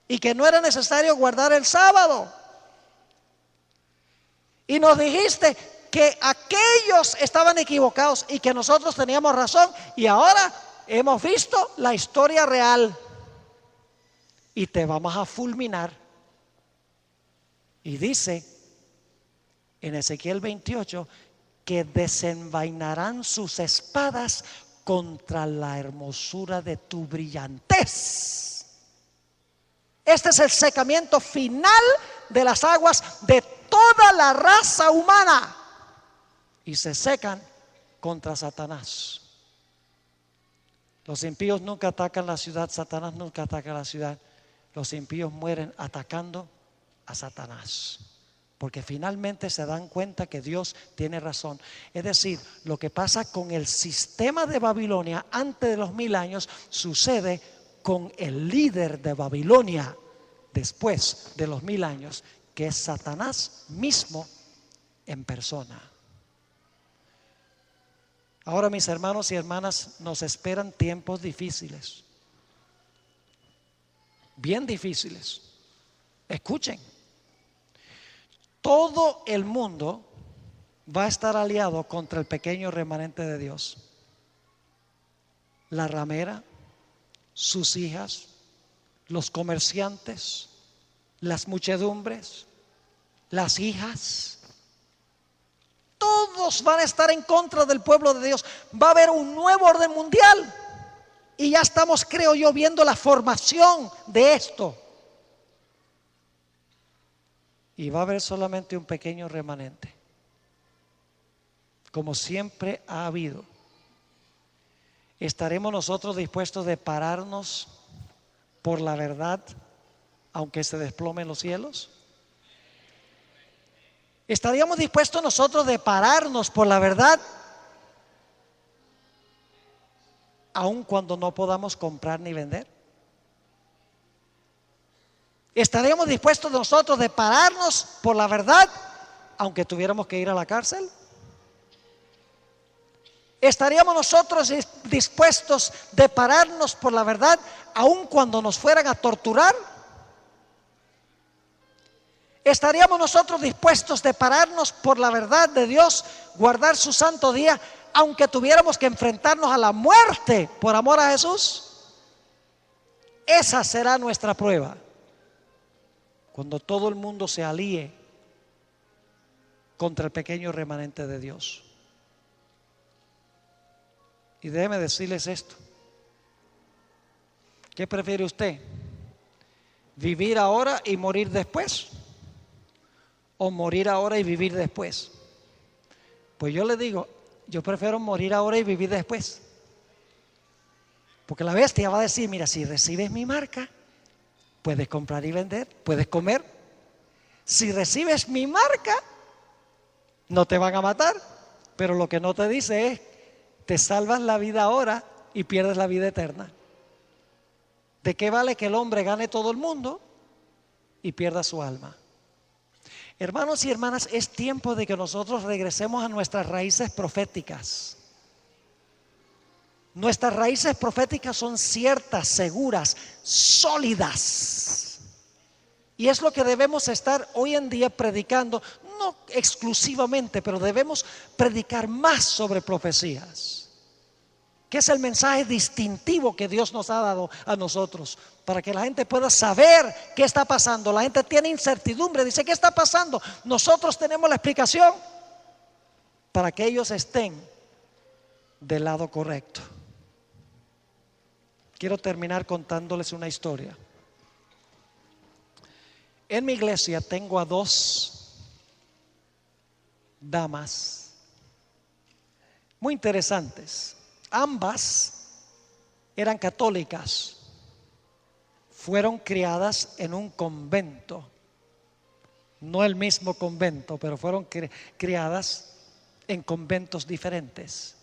y que no era necesario guardar el sábado. Y nos dijiste que aquellos estaban equivocados y que nosotros teníamos razón, y ahora hemos visto la historia real y te vamos a fulminar. Y dice en Ezequiel 28 que desenvainarán sus espadas contra la hermosura de tu brillantez. Este es el secamiento final de las aguas de toda la raza humana, y se secan contra Satanás. Los impíos nunca atacan la ciudad, Satanás nunca ataca la ciudad. Los impíos mueren atacando a Satanás, porque finalmente se dan cuenta que Dios tiene razón. Es decir, lo que pasa con el sistema de Babilonia antes de los 1000 años sucede con el líder de Babilonia después de los 1000 años, que es Satanás mismo en persona. Ahora, mis hermanos y hermanas, nos esperan tiempos difíciles, bien difíciles. Escuchen, todo el mundo va a estar aliado contra el pequeño remanente de Dios. La ramera, sus hijas, los comerciantes, las muchedumbres, las hijas, todos van a estar en contra del pueblo de Dios. Va a haber un nuevo orden mundial, y ya estamos, creo yo, viendo la formación de esto. Y va a haber solamente un pequeño remanente, como siempre ha habido. ¿Estaremos nosotros dispuestos de pararnos por la verdad, aunque se desplomen los cielos? ¿Estaríamos dispuestos nosotros de pararnos por la verdad, aun cuando no podamos comprar ni vender? ¿Estaríamos dispuestos nosotros de pararnos por la verdad, aunque tuviéramos que ir a la cárcel? ¿Estaríamos nosotros dispuestos de pararnos por la verdad, aun cuando nos fueran a torturar? ¿Estaríamos nosotros dispuestos de pararnos por la verdad de Dios, guardar su santo día, aunque tuviéramos que enfrentarnos a la muerte por amor a Jesús? Esa será nuestra prueba, cuando todo el mundo se alíe contra el pequeño remanente de Dios. Y déjeme decirles esto: ¿qué prefiere usted? ¿Vivir ahora y morir después? ¿O morir ahora y vivir después? Pues yo le digo, yo prefiero morir ahora y vivir después. Porque la bestia va a decir: mira, si recibes mi marca, puedes comprar y vender, puedes comer. Si recibes mi marca, no te van a matar. Pero lo que no te dice es: te salvas la vida ahora y pierdes la vida eterna. ¿De qué vale que el hombre gane todo el mundo y pierda su alma? Hermanos y hermanas, es tiempo de que nosotros regresemos a nuestras raíces proféticas. Nuestras raíces proféticas son ciertas, seguras, sólidas. Y es lo que debemos estar hoy en día predicando, no exclusivamente, pero debemos predicar más sobre profecías, que es el mensaje distintivo que Dios nos ha dado a nosotros, para que la gente pueda saber qué está pasando. La gente tiene incertidumbre, dice: ¿qué está pasando? Nosotros tenemos la explicación para que ellos estén del lado correcto. Quiero terminar contándoles una historia. En mi iglesia tengo a 2 damas muy interesantes. Ambas eran católicas, fueron criadas en un convento, no el mismo convento, pero fueron criadas en conventos diferentes.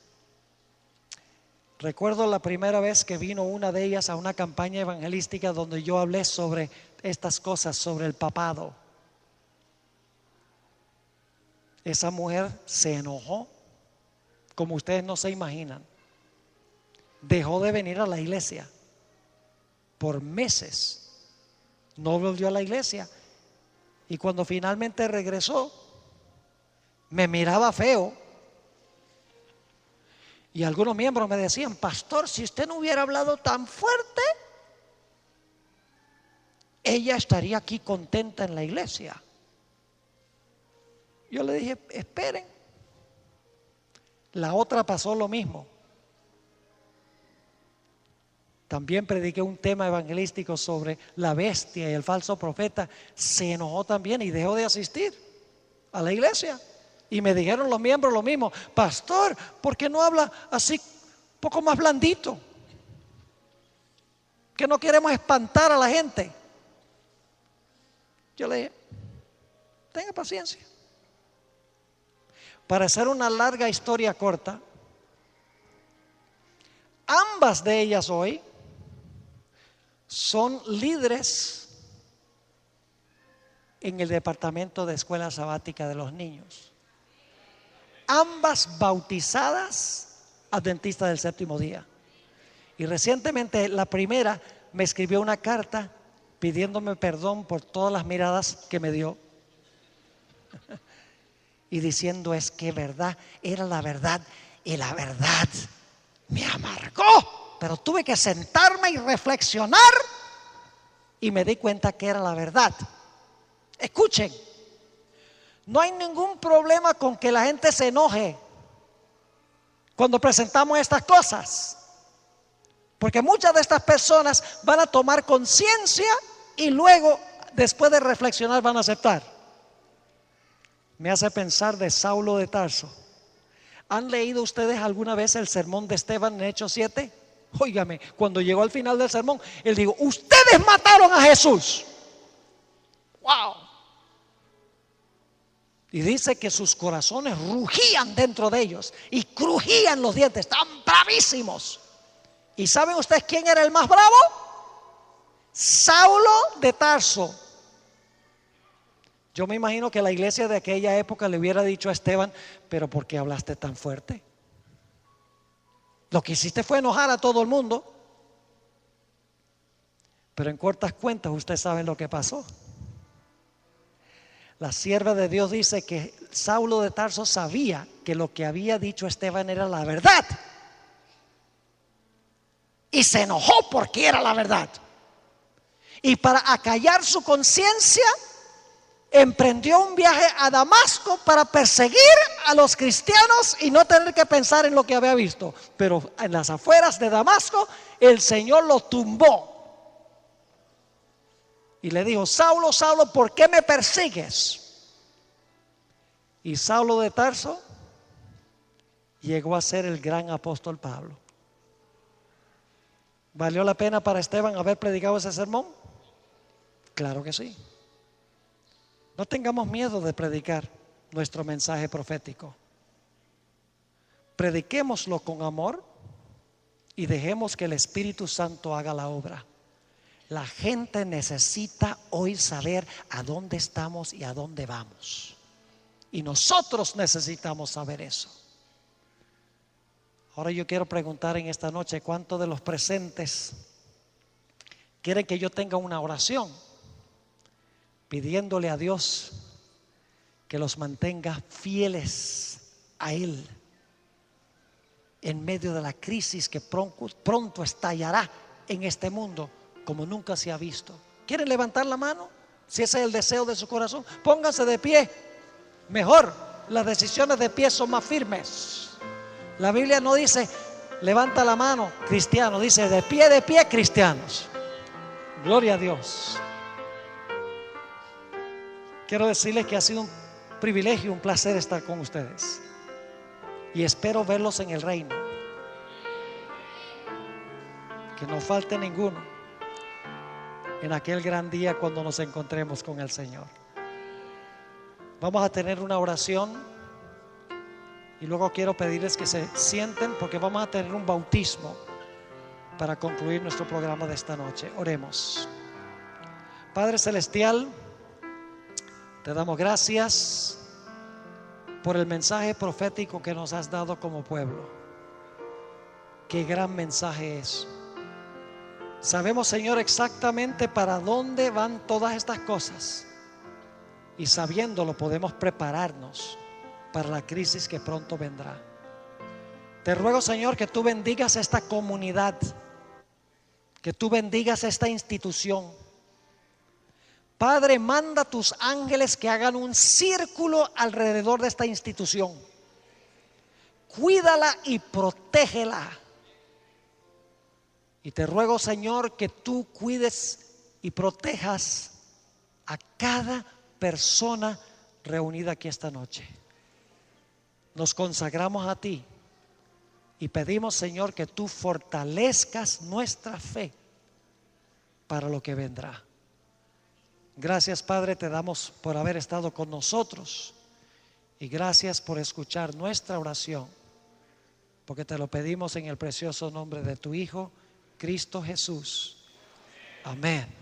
Recuerdo la primera vez que vino una de ellas a una campaña evangelística donde yo hablé sobre estas cosas, sobre el papado. Esa mujer se enojó como ustedes no se imaginan. Dejó de venir a la iglesia por meses, no volvió a la iglesia, y cuando finalmente regresó, me miraba feo. Y algunos miembros me decían: pastor, si usted no hubiera hablado tan fuerte, ella estaría aquí contenta en la iglesia. Yo le dije: esperen. La otra pasó lo mismo. También prediqué un tema evangelístico sobre la bestia y el falso profeta. Se enojó también y dejó de asistir a la iglesia. Y me dijeron los miembros lo mismo: pastor, ¿por qué no habla así un poco más blandito? Que no queremos espantar a la gente. Yo le dije: tenga paciencia. Para hacer una larga historia corta, ambas de ellas hoy son líderes en el departamento de escuela sabática de los niños. Ambas bautizadas adventistas del séptimo día. Y recientemente la primera me escribió una carta pidiéndome perdón por todas las miradas que me dio. Y diciendo: es que verdad, era la verdad, y la verdad me amargó. Pero tuve que sentarme y reflexionar, y me di cuenta que era la verdad. Escuchen, no hay ningún problema con que la gente se enoje cuando presentamos estas cosas, porque muchas de estas personas van a tomar conciencia y luego, después de reflexionar, van a aceptar. Me hace pensar de Saulo de Tarso. ¿Han leído ustedes alguna vez el sermón de Esteban en Hechos 7? Óigame, cuando llegó al final del sermón, él dijo: ustedes mataron a Jesús. ¡Wow! Y dice que sus corazones rugían dentro de ellos y crujían los dientes, estaban bravísimos. ¿Y saben ustedes quién era el más bravo? Saulo de Tarso. Yo me imagino que la iglesia de aquella época le hubiera dicho a Esteban: pero ¿por qué hablaste tan fuerte? Lo que hiciste fue enojar a todo el mundo. Pero en cortas cuentas, ustedes saben lo que pasó. La sierva de Dios dice que Saulo de Tarso sabía que lo que había dicho Esteban era la verdad, y se enojó porque era la verdad. Y para acallar su conciencia, emprendió un viaje a Damasco para perseguir a los cristianos y no tener que pensar en lo que había visto. Pero en las afueras de Damasco, el Señor lo tumbó y le dijo: Saulo, Saulo, ¿por qué me persigues? Y Saulo de Tarso llegó a ser el gran apóstol Pablo. ¿Valió la pena para Esteban haber predicado ese sermón? Claro que sí. No tengamos miedo de predicar nuestro mensaje profético. Prediquémoslo con amor y dejemos que el Espíritu Santo haga la obra. La gente necesita hoy saber a dónde estamos y a dónde vamos. Y nosotros necesitamos saber eso. Ahora yo quiero preguntar en esta noche: ¿cuántos de los presentes quieren que yo tenga una oración pidiéndole a Dios que los mantenga fieles a Él en medio de la crisis que pronto estallará en este mundo como nunca se ha visto? ¿Quieren levantar la mano? Si ese es el deseo de su corazón, pónganse de pie. Mejor, las decisiones de pie son más firmes. La Biblia no dice levanta la mano cristiano, dice de pie cristianos. Gloria a Dios. Quiero decirles que ha sido un privilegio, un placer estar con ustedes, y espero verlos en el reino. Que no falte ninguno en aquel gran día cuando nos encontremos con el Señor. Vamos a tener una oración y luego quiero pedirles que se sienten, porque vamos a tener un bautismo para concluir nuestro programa de esta noche. Oremos. Padre celestial, te damos gracias por el mensaje profético que nos has dado como pueblo. Qué gran mensaje es. Sabemos, Señor, exactamente para dónde van todas estas cosas, y sabiéndolo podemos prepararnos para la crisis que pronto vendrá. Te ruego, Señor, que tú bendigas esta comunidad, que tú bendigas esta institución. Padre, manda a tus ángeles que hagan un círculo alrededor de esta institución. Cuídala y protégela. Y te ruego, Señor, que tú cuides y protejas a cada persona reunida aquí esta noche. Nos consagramos a ti y pedimos, Señor, que tú fortalezcas nuestra fe para lo que vendrá. Gracias, Padre, te damos por haber estado con nosotros y gracias por escuchar nuestra oración, porque te lo pedimos en el precioso nombre de tu Hijo, Cristo Jesús. Amén.